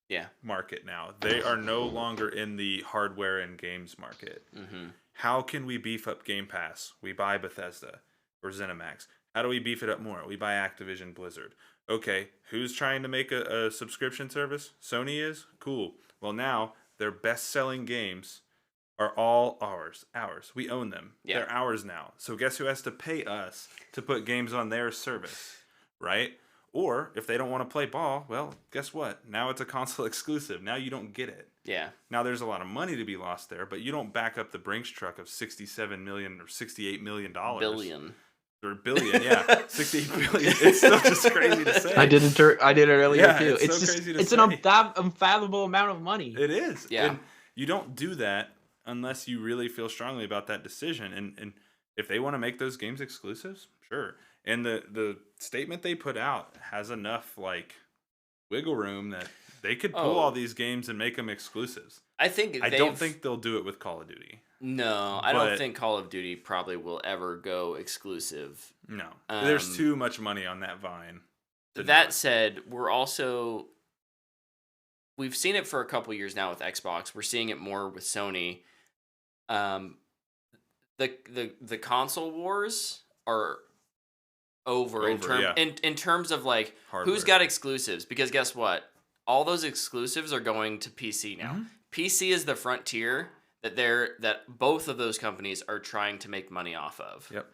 market now. They are no longer in the hardware and games market. How can we beef up Game Pass? We buy Bethesda or ZeniMax. How do we beef it up more? We buy Activision Blizzard. Okay, who's trying to make a subscription service? Sony is? Cool. Well, now their best-selling games are all ours. We own them. Yeah. They're ours now. So guess who has to pay us to put games on their service, right? Or if they don't want to play ball, well, guess what? Now it's a console exclusive. Now you don't get it. Yeah. Now there's a lot of money to be lost there, but you don't back up the Brinks truck of $67 million or $68 million. Billion. Or billion, yeah. 68 billion. It's still just crazy to say. I did it earlier too. It's It's so just crazy to it's say. an unfathomable amount of money. It is. Yeah. And you don't do that unless you really feel strongly about that decision. And if they want to make those games exclusives, sure. And the statement they put out has enough like wiggle room that they could pull all these games and make them exclusives. I don't think they'll do it with Call of Duty. No, I don't think Call of Duty probably will ever go exclusive. No. There's too much money on that vine. That said, we've seen it for a couple years now with Xbox. We're seeing it more with Sony. The console wars are over in terms of like hardware. Who's got exclusives, because guess what? All those exclusives are going to PC now. PC is the frontier that both of those companies are trying to make money off of. Yep.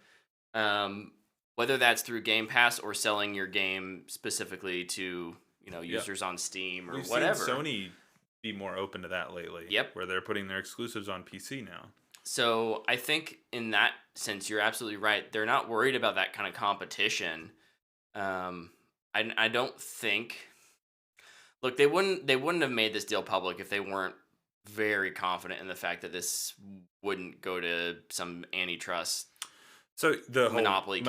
Whether that's through Game Pass or selling your game specifically to users on Steam or We've whatever. seen Sony be more open to that lately. Yep. Where they're putting their exclusives on PC now. So I think in that sense, you're absolutely right. They're not worried about that kind of competition. I don't think. Look, they wouldn't have made this deal public if they weren't very confident in the fact that this wouldn't go to some antitrust. So the whole monopoly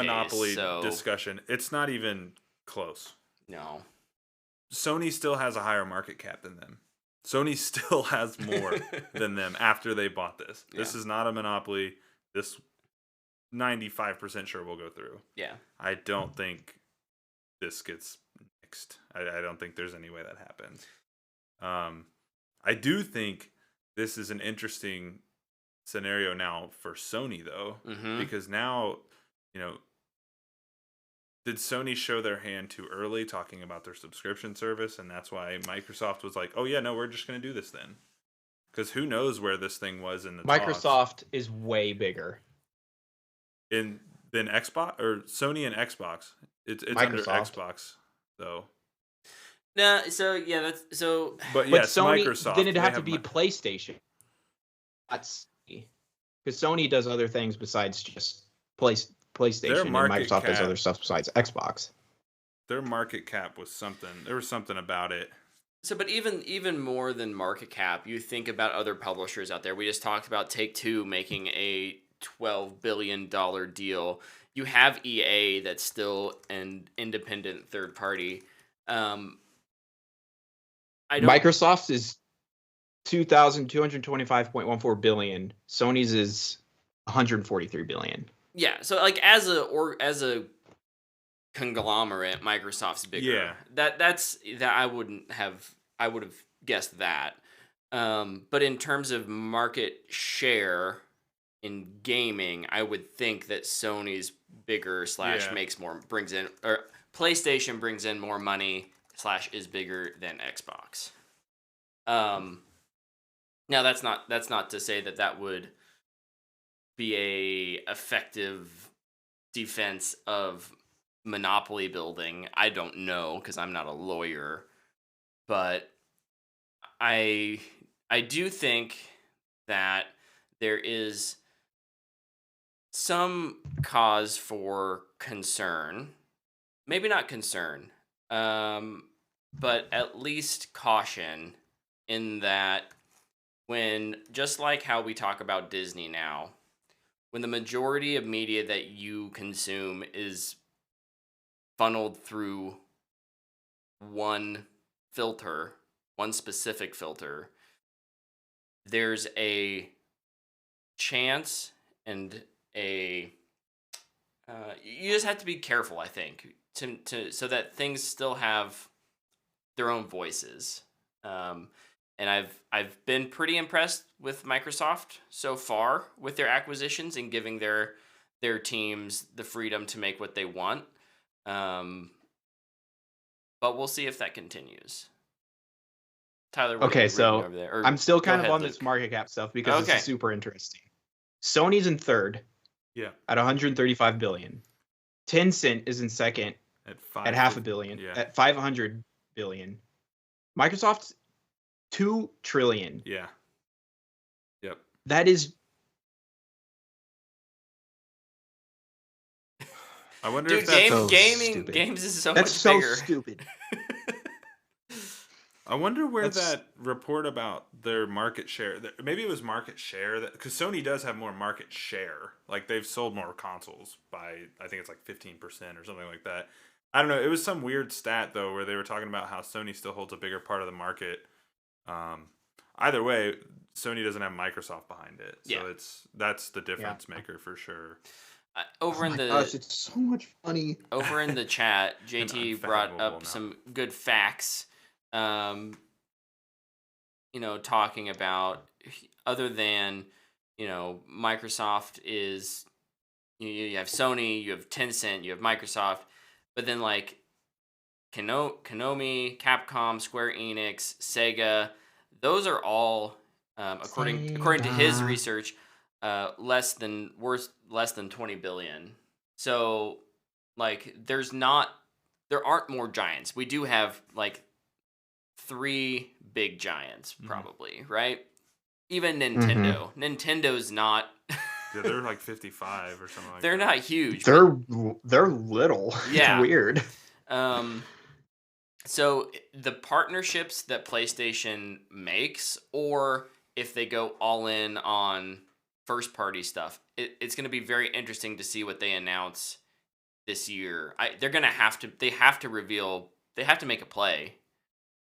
discussion, it's not even close. No. Sony still has a higher market cap than them. Sony still has more than them after they bought this. This is not a monopoly. This 95% sure will go through. Yeah. I don't think this gets nixed. I don't think there's any way that happens. I do think this is an interesting scenario now for Sony, though, because now, did Sony show their hand too early talking about their subscription service, and that's why Microsoft was like, oh yeah, no, we're just going to do this then? Because who knows where this thing was in the Microsoft is way bigger than Xbox or Sony and Xbox. It's under Xbox, though. No, so yeah, that's so. But yes, Sony, Microsoft. then it'd have to be PlayStation. That's because Sony does other things besides just PlayStation, and Microsoft does other stuff besides Xbox. Their market cap was something. There was something about it. So, but even more than market cap, you think about other publishers out there. We just talked about Take-Two making a $12 billion deal. You have EA that's still an independent third party. Microsoft's is $2,225.14 billion. Sony's is $143 billion. Yeah, so like as a conglomerate, Microsoft's bigger. Yeah. I would have guessed that. But in terms of market share in gaming, I would think that Sony's bigger / makes more, brings in, or PlayStation brings in more money / is bigger than Xbox. Now that's not to say that would be a effective defense of monopoly building. I don't know because I'm not a lawyer, but I do think that there is some cause for concern. Maybe not concern, but at least caution in that when, just like how we talk about Disney now, when the majority of media that you consume is funneled through one filter, one specific filter, there's a chance and a you just have to be careful, I think, to so that things still have their own voices. And I've been pretty impressed with Microsoft so far with their acquisitions and giving their teams the freedom to make what they want. But we'll see if that continues. Tyler, what are Okay, you reading so over there? Or I'm still go kind of ahead, on Luke. this market cap stuff because Okay. this is super interesting. Sony's in third Yeah. at 135 billion. Tencent is in second at half a billion, Yeah. at 500 billion. Microsoft's 2 trillion. Yeah. Yep. That is I wonder Dude, if that's so gaming stupid. games is so that's much so bigger. stupid. I wonder where That's- that report about their market share. Maybe it was market share that because Sony does have more market share. Like they've sold more consoles by I think it's like 15% or something like that. I don't know. It was some weird stat though where they were talking about how Sony still holds a bigger part of the market. Either way, Sony doesn't have Microsoft behind it, so Yeah. that's the difference maker for sure. Over in the gosh, it's so much funny. over in the chat, JT brought unfathomable up amount. some good facts. Talking about other than Microsoft is you have Sony, you have Tencent, you have Microsoft, but then like Konami, Capcom, Square Enix, Sega, those are all according to his Sega. research less than 20 billion. So like there aren't more giants. We do have like 3 big giants probably, right? Even Nintendo. Nintendo's not Yeah, they're like 55 or something like they're that. not huge. They're little. Yeah. It's weird. So the partnerships that PlayStation makes, or if they go all in on first party stuff, it's going to be very interesting to see what they announce this year. They have to make a play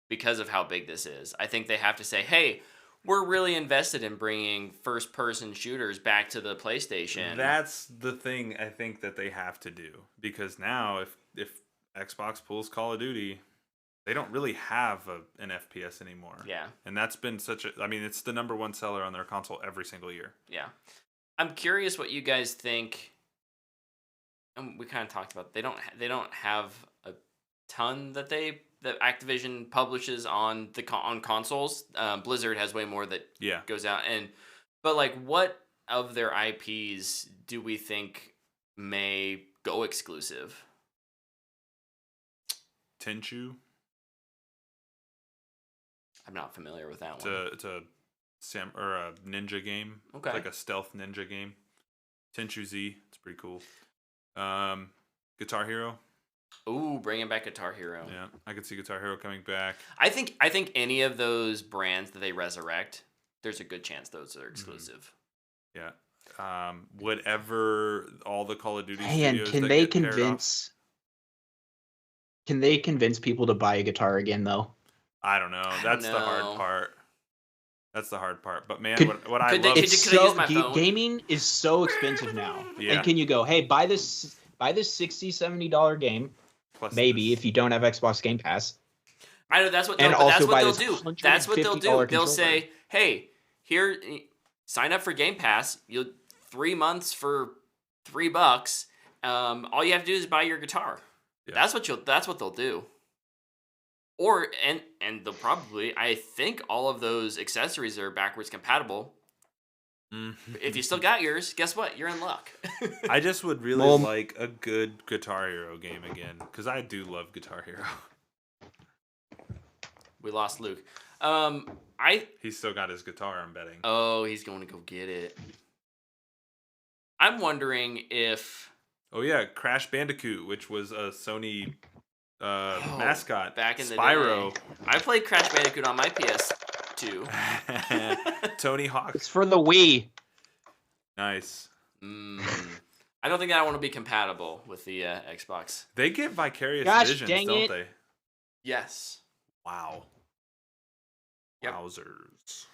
because of how big this is. I think they have to say, hey, we're really invested in bringing first person shooters back to the PlayStation. That's the thing I think that they have to do, because now if Xbox pulls Call of Duty, they don't really have an FPS anymore. Yeah. And that's been it's the number 1 seller on their console every single year. Yeah. I'm curious what you guys think. We kind of talked about they don't have a ton that Activision publishes on consoles. Blizzard has way more that goes out, but like what of their IPs do we think may go exclusive? Tenchu. I'm not familiar with that one. It's a ninja game. Okay. It's like a stealth ninja game. Tenchu Z. It's pretty cool. Guitar Hero. Ooh, bringing back Guitar Hero. Yeah, I could see Guitar Hero coming back. I think any of those brands that they resurrect, there's a good chance those are exclusive. Yeah. Whatever all the Call of Duty Hey, and studios can that they get paired off- convince people to buy a guitar again though? I don't know. I That's don't the know. hard part. That's the hard part. But man, Could- what I could they- love could It's you use so my phone? gaming is so expensive now. Yeah. And can you go, hey, buy this $60-$70 game, plus maybe this- if you don't have Xbox Game Pass. I know that's what And they'll, also that's what buy they'll this do. That's what they'll do. $150 They'll controller. say, "Hey, here, sign up for Game Pass. You'll 3 months for $3. All you have to do is buy your guitar." Yeah. That's what they'll do. Or and they'll probably, I think all of those accessories are backwards compatible. If you still got yours, guess what? You're in luck. I just would really Well, like a good Guitar Hero game again, because I do love Guitar Hero. We lost Luke. I He's still got his guitar, I'm betting. Oh, he's going to go get it. I'm wondering if Oh yeah, Crash Bandicoot, which was a Sony mascot. back in the Spyro. day. I played Crash Bandicoot on my PS2. Tony Hawk. it's for the Wii. Nice. I don't think that one will be compatible with the Xbox. They get vicarious Gosh, visions, dang don't it. they? Yes. Wow. Yep. Wowzers.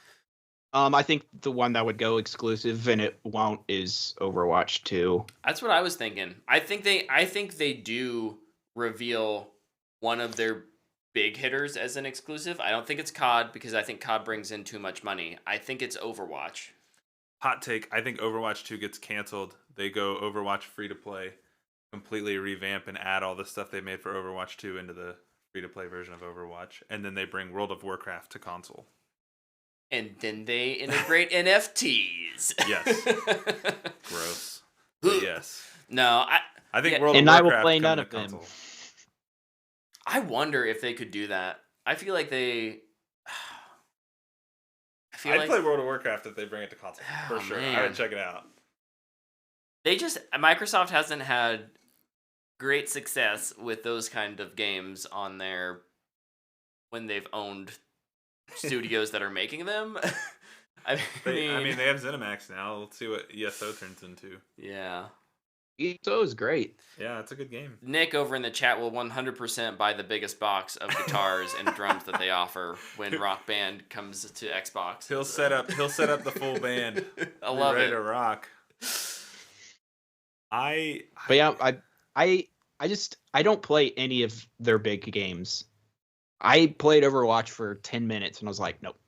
I think the one that would go exclusive and it won't is Overwatch 2. That's what I was thinking. I think they do reveal one of their big hitters as an exclusive. I don't think it's COD because I think COD brings in too much money. I think it's Overwatch. Hot take, I think Overwatch 2 gets canceled. They go Overwatch free to play, completely revamp and add all the stuff they made for Overwatch 2 into the free to play version of Overwatch, and then they bring World of Warcraft to console. And then they integrate NFTs. Yes. Gross. But yes. No, I think yeah, World and of I will Warcraft play coming none to of them. console. I wonder if they could do that. I feel like they. I'd play World of Warcraft if they bring it to console. Oh, For sure. I man. would check it out. Microsoft hasn't had great success with those kind of games on their when they've owned studios that are making them. I mean, they have ZeniMax now. Let's see what ESO turns into. yeah. ESO is great. Yeah, it's a good game. Nick over in the chat will 100% buy the biggest box of guitars and drums that they offer when Rock Band comes to Xbox. He'll set up the full band. I love ready it. to rock. But yeah, I don't play any of their big games. I played Overwatch for 10 minutes and I was like, nope.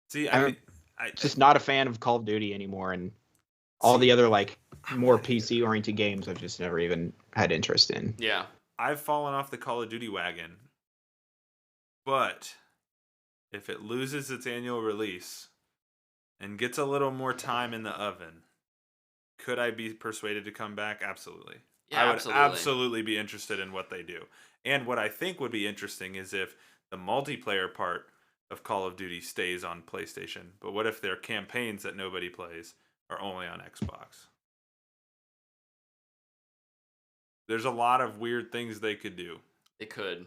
See, I'm just not a fan of Call of Duty anymore, and all the other like more PC oriented games I've just never even had interest in. Yeah. I've fallen off the Call of Duty wagon. But if it loses its annual release and gets a little more time in the oven, could I be persuaded to come back? Absolutely. Yeah, I would absolutely be interested in what they do. And what I think would be interesting is if the multiplayer part of Call of Duty stays on PlayStation. But what if their campaigns that nobody plays are only on Xbox? There's a lot of weird things they could do. They could.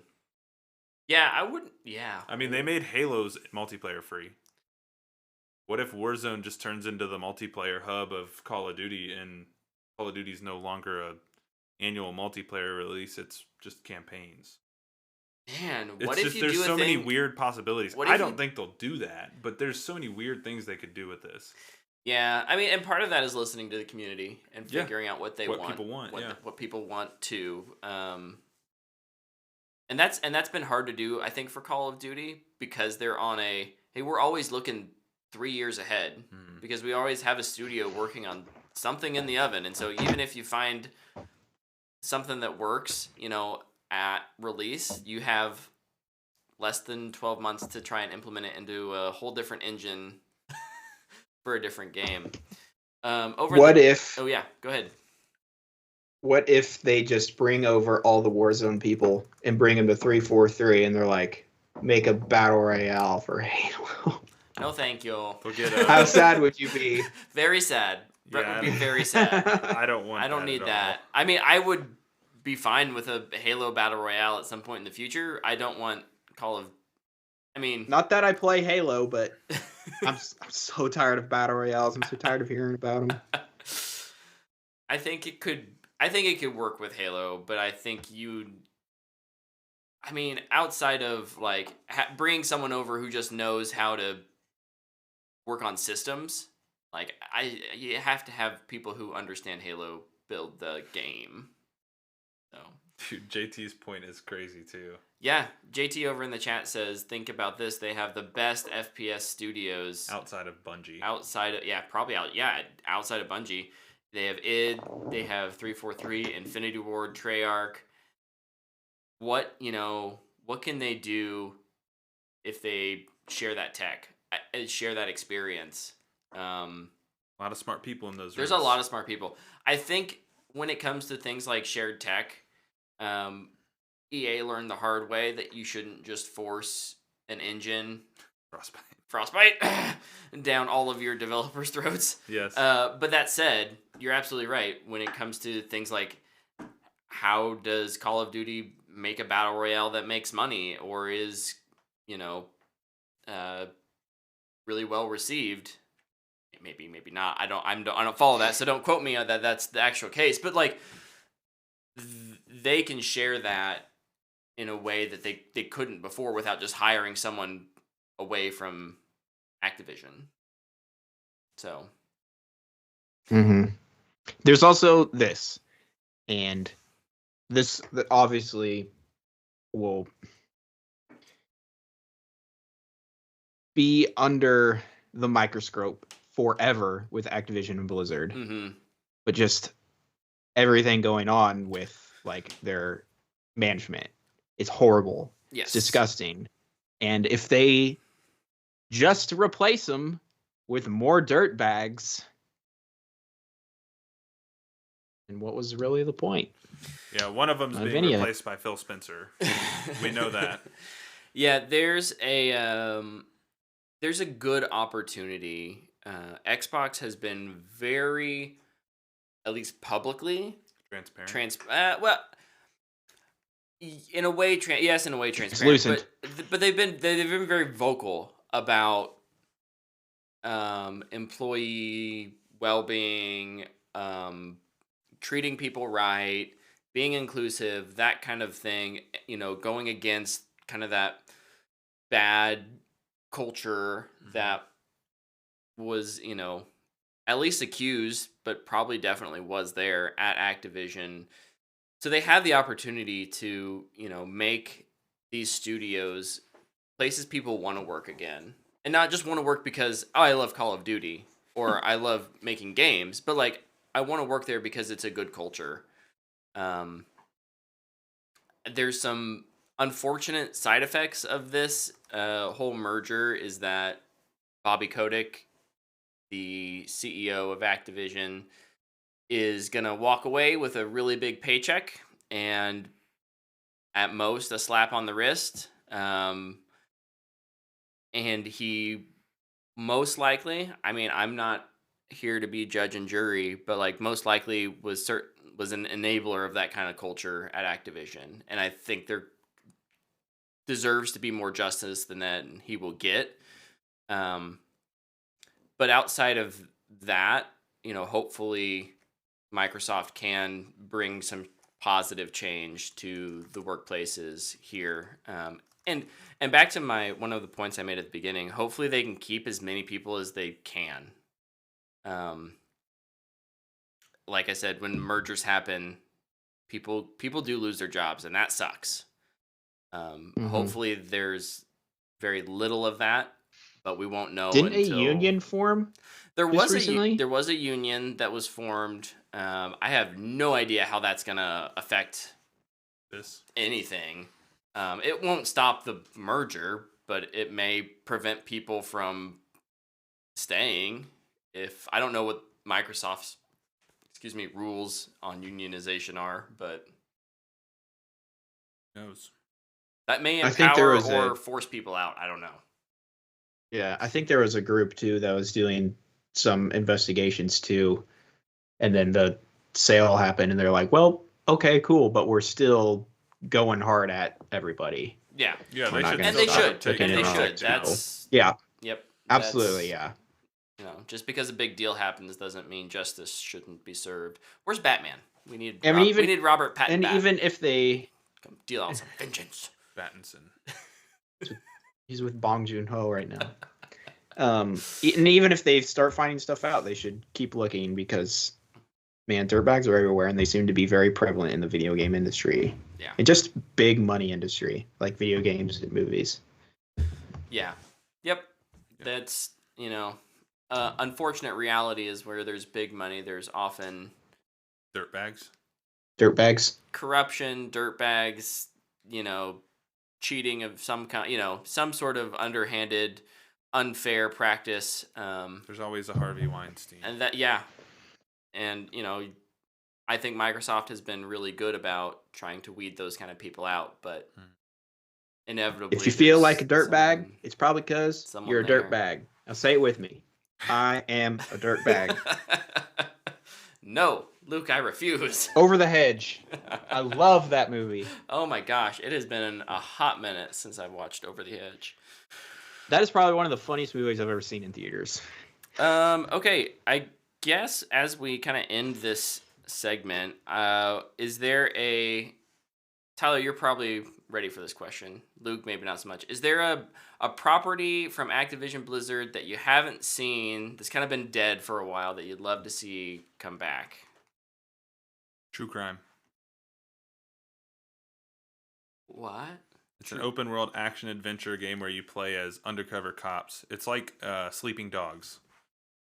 Yeah, I wouldn't. Yeah. I mean, they made Halo's multiplayer free. What if Warzone just turns into the multiplayer hub of Call of Duty and Call of Duty's no longer a annual multiplayer release, it's just campaigns? Man, It's what just, if you there's do a so thing? many weird possibilities. What if I don't you- think they'll do that, but there's so many weird things they could do with this. Yeah, I mean, and part of that is listening to the community and Yeah. figuring out what they What want, people want, yeah. what people want to, and that's been hard to do, I think, for Call of Duty because they're on a hey, we're always looking 3 years ahead because we always have a studio working on something in the oven, and so even if you find something that works, at release, you have less than 12 months to try and implement it into a whole different engine for a different game. Oh yeah, go ahead. What if they just bring over all the Warzone people and bring them to 343 and they're like, make a battle royale for Halo? No, thank you. They'll get How sad would you be? Very sad. Brett Yeah, would be very sad. I don't want. I don't that need at that. I mean, I would be fine with a Halo battle royale at some point in the future. I don't want Call of. I mean, Not that I play Halo, but I'm so tired of battle royales. I'm so tired of hearing about them. I think it could work with Halo, but I think I mean, outside of like bringing someone over who just knows how to work on systems, like you have to have people who understand Halo build the game. So, Dude, JT's point is crazy too. yeah, JT over in the chat says, think about this. They have the best FPS studios Outside of Bungie. outside of Bungie. They have id, they have 343, Infinity Ward, Treyarch. What can they do if they share that tech, share that experience? A lot of smart people in those There's rooms. a lot of smart people. I think when it comes to things like shared tech, EA learned the hard way that you shouldn't just force an engine Frostbite down all of your developers' throats. Yes. But that said, you're absolutely right. When it comes to things like how does Call of Duty make a battle royale that makes money or is, really well received? Maybe not. I don't follow that, so don't quote me on that. That's the actual case. But like, they can share that in a way that they couldn't before without just hiring someone away from Activision. So, There's also this, and this obviously will be under the microscope forever with Activision and Blizzard. But just everything going on with like their management is horrible. yes. It's disgusting. And if they just replace them with more dirt bags, and what was really the point? Yeah, one of them's being replaced by Phil Spencer. We know that. Yeah, there's a good opportunity. Xbox has been very, at least publicly, transparent. Well, in a way, yes, in a way, transparent. But they've been very vocal about employee well-being, treating people right, being inclusive, that kind of thing. Going against kind of that bad culture that was, at least accused, but probably definitely was there at Activision. So they have the opportunity to, make these studios places people want to work again. And not just want to work because, I love Call of Duty or I love making games, but like, I want to work there because it's a good culture. There's some unfortunate side effects of this whole merger is that Bobby Kotick, the CEO of Activision, is going to walk away with a really big paycheck and at most a slap on the wrist. And he most likely, I'm not here to be judge and jury, but like most likely was an enabler of that kind of culture at Activision. And I think there deserves to be more justice than that he will get. But outside of that, hopefully Microsoft can bring some positive change to the workplaces here. And back to one of the points I made at the beginning, hopefully they can keep as many people as they can. Like I said, when mergers happen, people do lose their jobs, and that sucks. Hopefully there's very little of that, but we won't know. Didn't a union form? There was recently? There was a union that was formed. I have no idea how that's gonna affect anything. It won't stop the merger, but it may prevent people from staying. If I don't know what Microsoft's rules on unionization are, but who knows? That may empower or force people out. I don't know. Yeah, I think there was a group too that was doing some investigations too, and then the sale happened, and they're like, "Well, okay, cool, but we're still going hard at everybody." Yeah, they should. That's yep, That's, absolutely, yeah. Just because a big deal happens doesn't mean justice shouldn't be served. Where's Batman? We need. We need Robert Pattinson. And back. Even if they deal out some vengeance, Pattinson. He's with Bong Joon-ho right now. And even if they start finding stuff out, they should keep looking because, man, dirtbags are everywhere, and they seem to be very prevalent in the video game industry. Yeah, and just big money industry like video games and movies. Yeah. Yep. That's unfortunate reality is where there's big money. There's often dirtbags, corruption, dirtbags. Cheating of some kind. Some sort of underhanded, unfair practice. There's always a Harvey Weinstein. And and I think Microsoft has been really good about trying to weed those kind of people out, but inevitably, If you feel like a there's dirtbag, it's probably because someone you're a there. dirtbag. Now say it with me. I am a dirtbag. No, Luke, I refuse. Over the Hedge. I love that movie. Oh my gosh, it has been a hot minute since I've watched Over the Edge. That is probably one of the funniest movies I've ever seen in theaters. Okay, I guess as we kind of end this segment, is there Tyler, you're probably ready for this question. Luke, maybe not so much. Is there a property from Activision Blizzard that you haven't seen that's kind of been dead for a while that you'd love to see come back? True Crime. What? It's an open world action adventure game where you play as undercover cops. It's like Sleeping Dogs.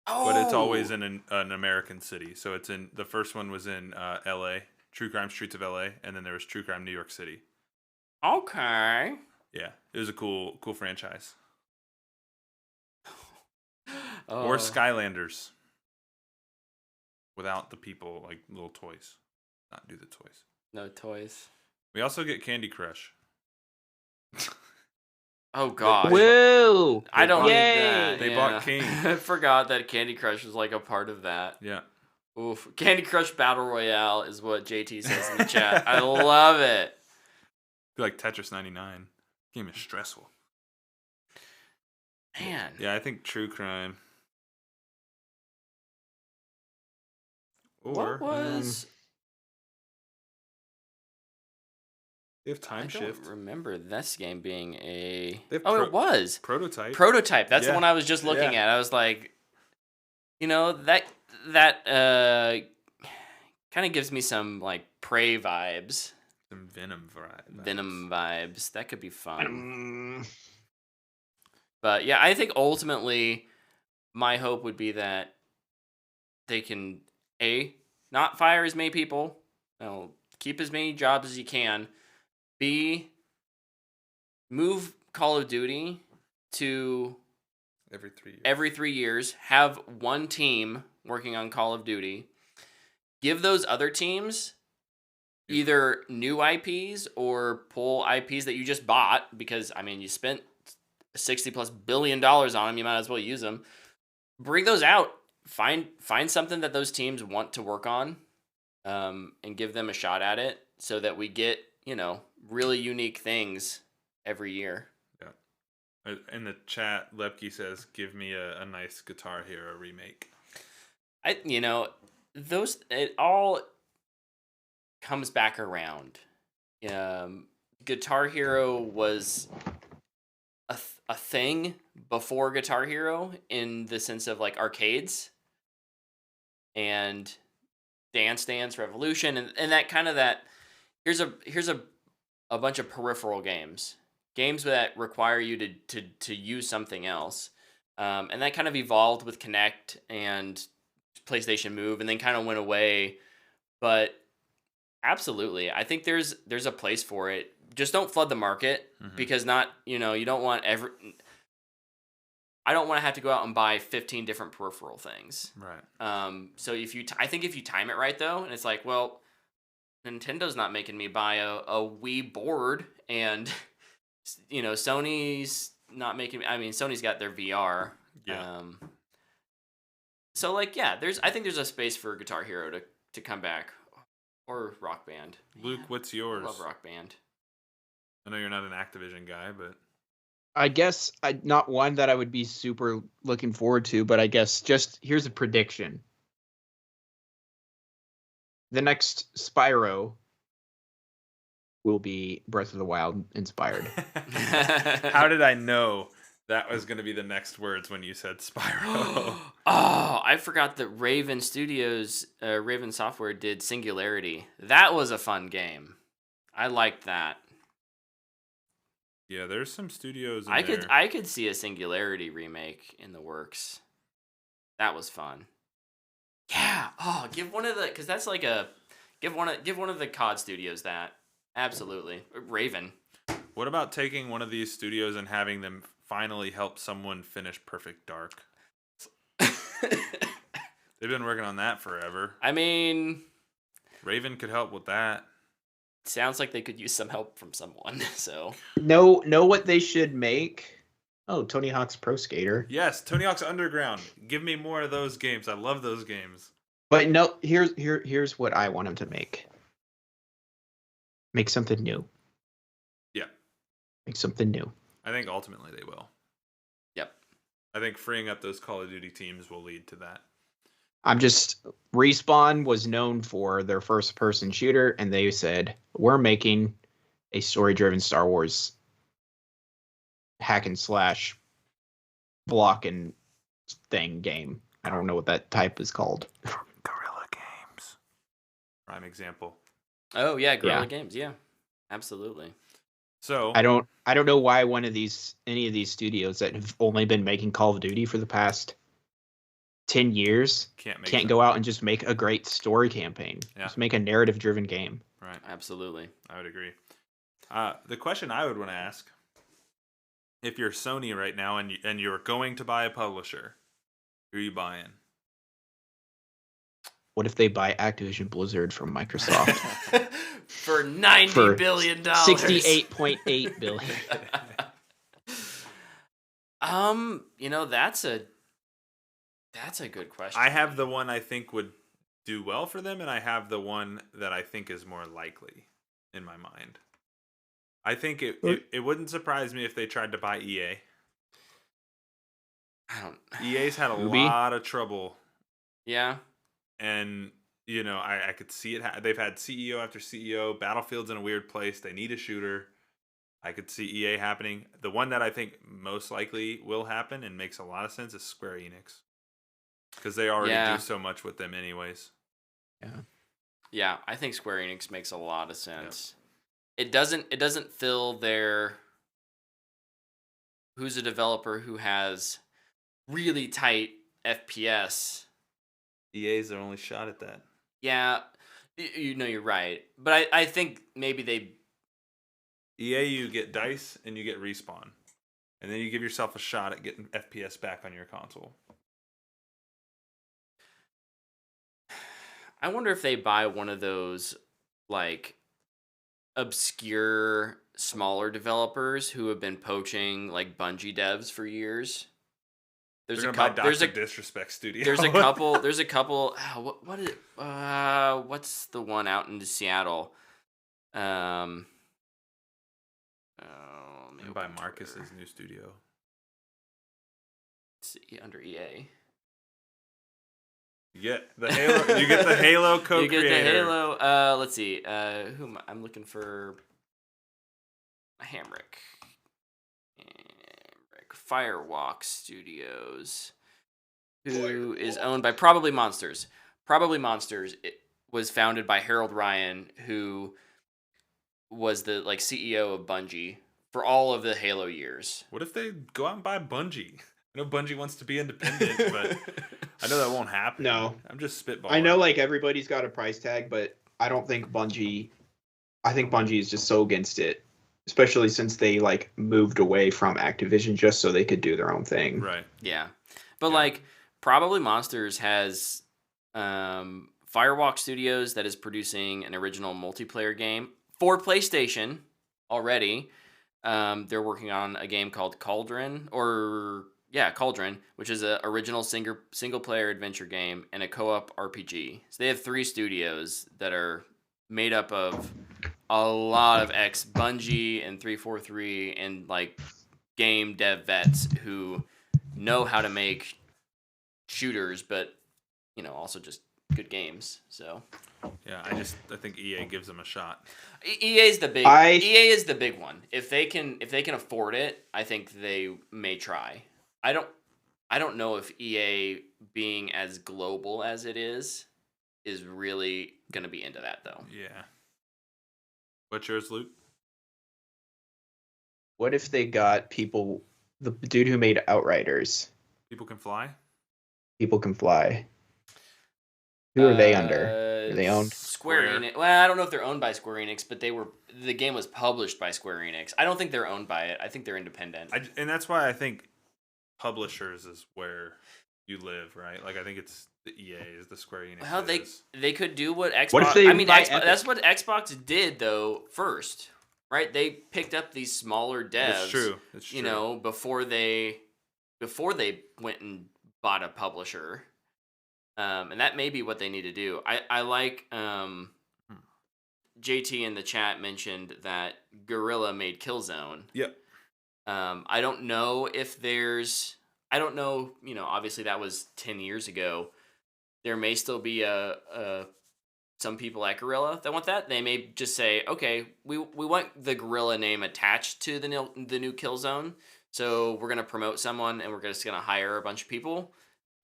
Oh, But it's always in an American city. So the first one was in L.A., True Crime Streets of L.A., and then there was True Crime New York City. Okay. Yeah, it was a cool franchise. Oh. Or Skylanders. Without the people, like little toys. Not do the toys. No toys. We also get Candy Crush. Oh gosh. Whoa! I don't Yay! need that. They yeah. bought King. I forgot that Candy Crush was like a part of that. Yeah. Oof. Candy Crush Battle Royale is what JT says in the chat. I love it. Be like Tetris 99. Game is stressful. Man. Yeah, I think True Crime. Or What was... they have Time I Shift. don't remember this game being a... They have it was. Prototype. Prototype. That's the Yeah. one I was just looking Yeah. at. I was like, that kind of gives me some like Prey vibes. Some Venom vibes. Venom vibes. That could be fun. Mm, But yeah, I think ultimately my hope would be that they can not fire as many people, keep as many jobs as you can. B, move Call of Duty to Every 3 years. every 3 years, have one team working on Call of Duty. Give those other teams either new IPs or pull IPs that you just bought because, you spent $60+ billion on them. You might as well use them. Bring those out. Find something that those teams want to work on, and give them a shot at it so that we get, really unique things every year. Yeah. In the chat, Lepke says, give me a nice Guitar Hero remake. It all comes back around. Guitar Hero was a thing before Guitar Hero in the sense of like arcades and Dance Dance Revolution and that kind of that. Here's a bunch of peripheral games that require you to use something else, and that kind of evolved with Kinect and PlayStation Move, and then kind of went away. But absolutely, I think there's a place for it. Just don't flood the market because you don't want I don't want to have to go out and buy 15 different peripheral things. Right. So I think if you time it right though, and it's like, well, Nintendo's not making me buy a Wii board, and Sony's not making me. Sony's got their VR. Yeah. So like, yeah, I think there's a space for Guitar Hero to come back, or Rock Band. Luke, what's yours? I love Rock Band. I know you're not an Activision guy, but I guess not one that I would be super looking forward to, but I guess just here's a prediction. The next Spyro will be Breath of the Wild inspired. how did I know that was going to be the next words when you said Spyro? Oh, I forgot that Raven Studios, Raven Software did Singularity. That was a fun game. I liked that. Yeah, there's some studios in I could see a Singularity remake in the works. That was fun. Yeah. Oh, give one of the COD studios that. Absolutely. Raven. What about taking one of these studios and having them finally help someone finish Perfect Dark. They've been working on that forever. I mean, Raven could help with that. sounds like they could use some help from someone. So Know what they should make? Oh, Tony Hawk's Pro Skater. Yes, Tony Hawk's Underground. Give me more of those games. I love those games. But no, here's what I want him to make. Make something new. Yeah. Make something new. I think ultimately they will. Yep. I think freeing up those Call of Duty teams will lead to that. Respawn was known for their first person shooter, and they said, we're making a story driven Star Wars hack and slash block and thing game. I don't know what that type is called. Guerrilla Games. Prime example. Oh yeah, Guerrilla Yeah. Games. Yeah, absolutely. So I don't know why any of these studios that have only been making Call of Duty for the past 10 years can't go out and just make a great story campaign. Yeah. Just make a narrative driven game. Right. Absolutely. I would agree. The question I would want to ask, if you're Sony right now and you're going to buy a publisher, who are you buying? What if they buy Activision Blizzard from Microsoft? For $90 billion. $68.8 billion. That's a good question. I have the one I think would do well for them, and I have the one that I think is more likely in my mind. I think it wouldn't surprise me if they tried to buy EA. EA's had a lot of trouble. Yeah. And, I could see it. They've had CEO after CEO. Battlefield's in a weird place. They need a shooter. I could see EA happening. The one that I think most likely will happen and makes a lot of sense is Square Enix. Because they already do so much with them anyways. Yeah. Yeah, I think Square Enix makes a lot of sense. Yep. It doesn't fill their who's a developer who has really tight FPS. EA's their only shot at that. Yeah, you're right. But I think maybe they... EA, you get DICE and you get Respawn. And then you give yourself a shot at getting FPS back on your console. I wonder if they buy one of those, like, obscure, smaller developers who have been poaching, like, Bungie devs for years. There's a couple. There's a Disrespect Studio. There's a couple. There's a couple. What is it? What's the one out in Seattle? And by Marcus's new studio. Let's see, under EA. You get the Halo. You get the Halo co-creator. You get the Halo. Let's see. I'm looking for Hamrick. Firewalk Studios, who is owned by Probably Monsters. Probably Monsters was founded by Harold Ryan, who was the CEO of Bungie for all of the Halo years. What if they go out and buy Bungie? I know Bungie wants to be independent, but I know that won't happen. No. I'm just spitballing. I know everybody's got a price tag, but I don't think Bungie... I think Bungie is just so against it. Especially since they moved away from Activision just so they could do their own thing. Right. Yeah. But Probably Monsters has Firewalk Studios that is producing an original multiplayer game for PlayStation already. They're working on a game called Cauldron, which is an original single player adventure game and a co-op RPG. So they have 3 studios that are made up of a lot of ex-Bungie and 343 and game dev vets who know how to make shooters, but also just good games. So yeah, I think EA gives them a shot. EA is the big one. If they can afford it, I think they may try. I don't know if EA being as global as it is really going to be into that though. Yeah. What's yours, Luke? What if they got the dude who made Outriders? People Can Fly? People Can Fly. Who are they under? they owned? Square Enix. Well, I don't know if they're owned by Square Enix, but the game was published by Square Enix. I don't think they're owned by it. I think they're independent. And that's why I think publishers is where you live, right? Like I think it's the EA is the Square Enix. Well, they could do what Xbox. What if they buy Xbox, Epic? that's what Xbox did though first, right? They picked up these smaller devs. It's true. It's true. You know, before they went and bought a publisher. And that may be what they need to do. I like JT in the chat mentioned that Guerrilla made Killzone. Yep. I don't know if there's. I don't know. You know, obviously that was 10 years ago. There may still be some people at Guerrilla that want that. They may just say, okay, we want the Guerrilla name attached to the new Killzone, so we're gonna promote someone and we're just gonna hire a bunch of people.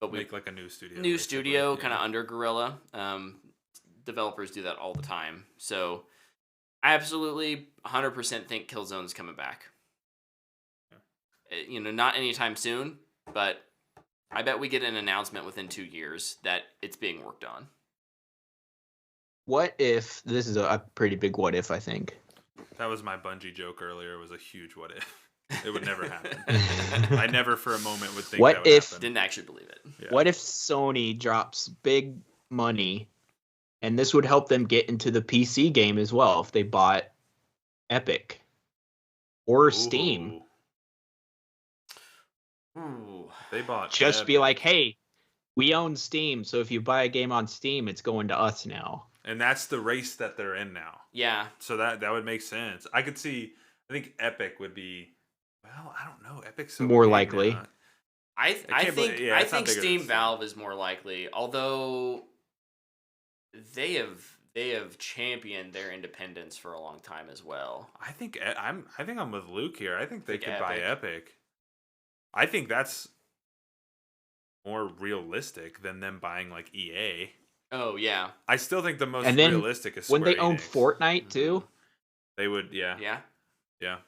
But we make like a new studio. New basically. studio, Yeah. kind of under Guerrilla. Developers do that all the time. So I absolutely 100% think Killzone's coming back. You know, not anytime soon, but I bet we get an announcement within 2 years that it's being worked on. What if this is a pretty big what if? I think. That was my Bungie joke earlier. It was a huge what if. It would never happen. I never for a moment would think What that would if- happen. Didn't actually believe it. Yeah. What if Sony drops big money, and this would help them get into the PC game as well if they bought Epic or Steam? Ooh. They bought Just be Epic. like, hey, we own Steam, so if you buy a game on Steam, it's going to us now. And that's the race that they're in now. Yeah. So that would make sense. I could see. I think Epic would be. Well, I don't know. Epic's so More big likely. now. I can't think believe- yeah, I it's not think bigger than Steam Steam. Valve is more likely, although they have championed their independence for a long time as well. I think I'm with Luke here. I think they Think could buy Epic. I think that's more realistic than them buying like EA. Oh yeah, I still think the most And then realistic is When they Square owned Enix. Fortnite too, They would, yeah. yeah,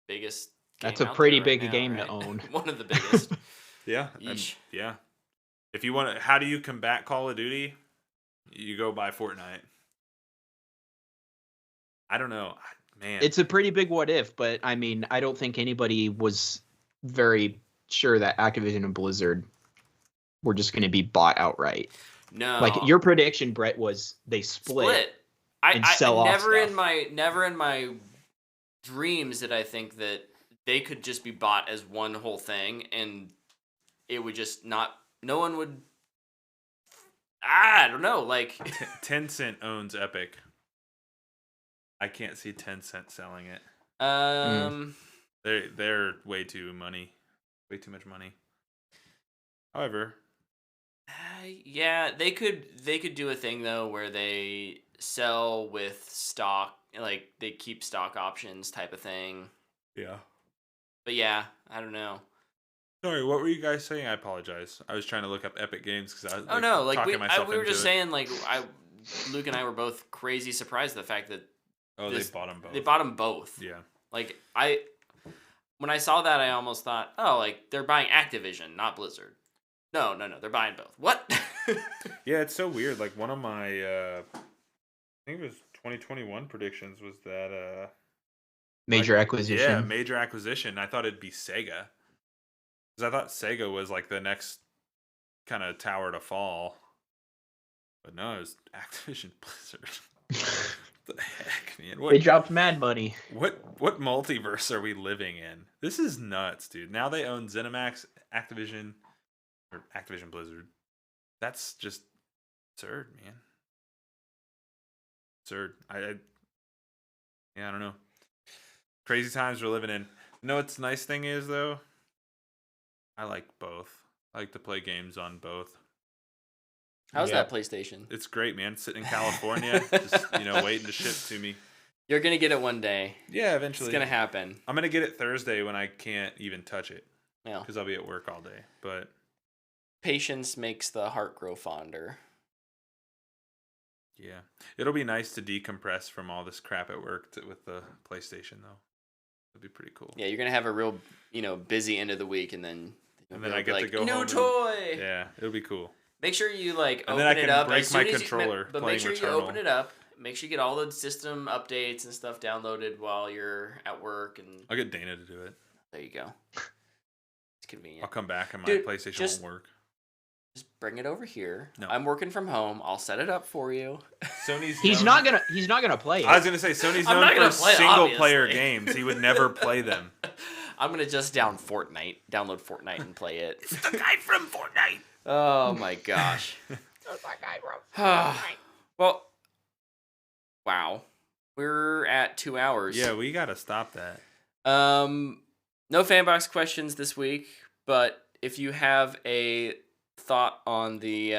biggest. that's game a out pretty there right big now, game right? to own. One of the biggest. Yeah. Yeesh. Yeah. If you want to, how do you combat Call of Duty? You go buy Fortnite. I don't know. Man. It's a pretty big what if, but I mean, I don't think anybody was very sure that Activision and Blizzard were just going to be bought outright. No, Like your prediction, Brett, was they split. and sell off never stuff. in my dreams did I think that they could just be bought as one whole thing and it would just not. No one would. I don't know. Like Tencent owns Epic. I can't see Tencent selling it. They're way too much money. However, yeah, they could do a thing though where they sell with stock, like they keep stock options type of thing. yeah. But yeah, I don't know. Sorry, what were you guys saying? I apologize. I was trying to look up Epic Games because I was we talking myself were into just it. saying like Luke and I were both crazy surprised at the fact that Oh, this- they bought them both. they bought them both. Yeah. Like when I saw that, I almost thought, oh, like they're buying Activision, not Blizzard. No, they're buying both. What? Yeah, it's so weird. Like one of my, I think it was 2021 predictions was that Major acquisition. Yeah, major acquisition. I thought it'd be Sega. Because I thought Sega was like the next kind of tower to fall. But no, it was Activision Blizzard. What the heck, man? They dropped mad money. What multiverse are we living in? This is nuts, dude. Now they own ZeniMax, Activision Blizzard. That's just absurd, man. Absurd. I don't know. Crazy times we're living in. You know what's the nice thing is though? I like both. I like to play games on both. How's Yeah. that PlayStation? It's great, man. Sitting in California, just waiting to ship to me. You're gonna get it one day. Yeah, eventually. It's gonna happen. I'm gonna get it Thursday when I can't even touch it Yeah. because I'll be at work all day. But Patience makes the heart grow fonder. yeah, it'll be nice to decompress from all this crap at work with the PlayStation, though. It'd be pretty cool. Yeah, you're gonna have a real, busy end of the week, and then And then I get to go new home and- toy. Yeah, it'll be cool. Make sure you like And open then I it can up. break as soon my as controller but playing make sure Returnal. you open it up. Make sure you get all the system updates and stuff downloaded while you're at work, and I'll get Dana to do it. there you go. It's convenient. I'll come back and my Dude, PlayStation just- won't work. Just bring it over here. No. I'm working from home. I'll set it up for you. Sony's He's known- not gonna play it. I was gonna say Sony's I'm known not gonna for play it, single player obviously. games. He would never play them. I'm gonna just download Fortnite and play it. It's the guy from Fortnite. Oh my gosh. Well, wow. We're at 2 hours. Yeah, we gotta stop that. No fanbox questions this week, but if you have a thought on the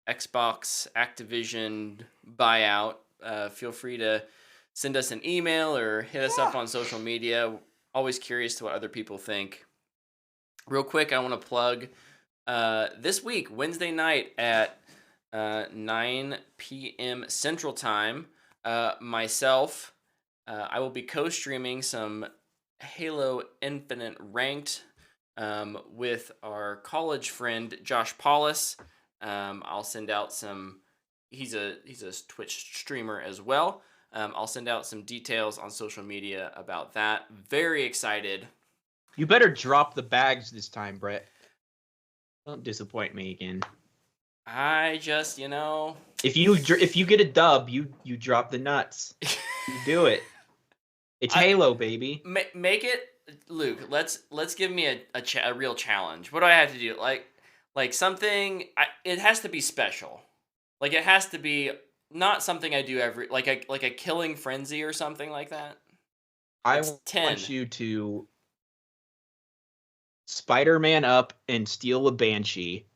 Xbox Activision buyout, feel free to send us an email or hit us up on social media. Always curious to what other people think. Real quick, I want to plug this week, Wednesday night at 9 p.m. Central Time, myself, I will be co-streaming some Halo Infinite Ranked with our college friend Josh Paulus. I'll send out some. He's a Twitch streamer as well. I'll send out some details on social media about that. Very excited. You better drop the bags this time, Brett. Don't disappoint me again. I just, If you get a dub, you drop the nuts. You do it. It's Halo, baby. make it, Luke. Let's give me a real challenge. What do I have to do? Like something. It has to be special. Like it has to be not something I do every like a killing frenzy or something like that. I It's 10. want you to Spider-Man up and steal a Banshee.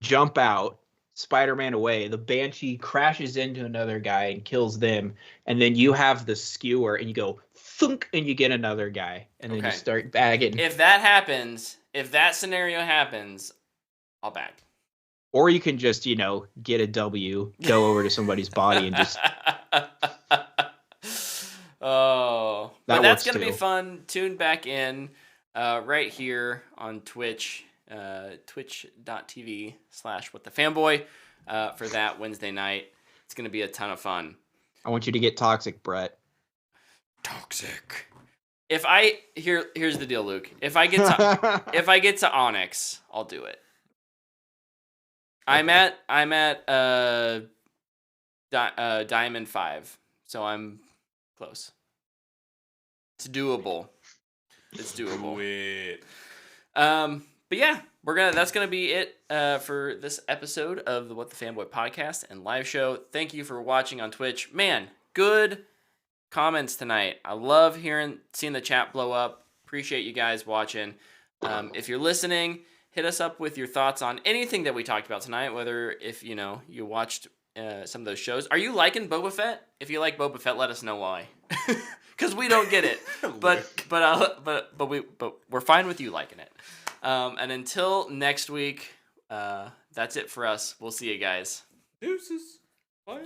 Jump out, Spider-Man away. The Banshee crashes into another guy and kills them, and then you have the skewer and you go thunk and you get another guy, and then Okay. you start bagging. If that happens, if that scenario happens, I'll bag. Or you can just get a W, go over to somebody's body and just Oh, That but that's works gonna be too. fun. Tune back in right here on Twitch, twitch.tv/whatthefanboy for that Wednesday night. It's gonna be a ton of fun. I want you to get toxic, Brett. Toxic. If here's the deal, Luke. If I get to Onyx, I'll do it. I'm at Diamond 5, so I'm close. It's doable. It's doable. Wait. But yeah, that's gonna be it for this episode of the What the Fanboy podcast and live show. Thank you for watching on Twitch. Man, good comments tonight. I love seeing the chat blow up. Appreciate you guys watching. If you're listening, hit us up with your thoughts on anything that we talked about tonight. Whether if you watched some of those shows. Are you liking Boba Fett? If you like Boba Fett, let us know why. Because we don't get it, but we're fine with you liking it. And until next week, that's it for us. We'll see you guys. Deuces. Bye.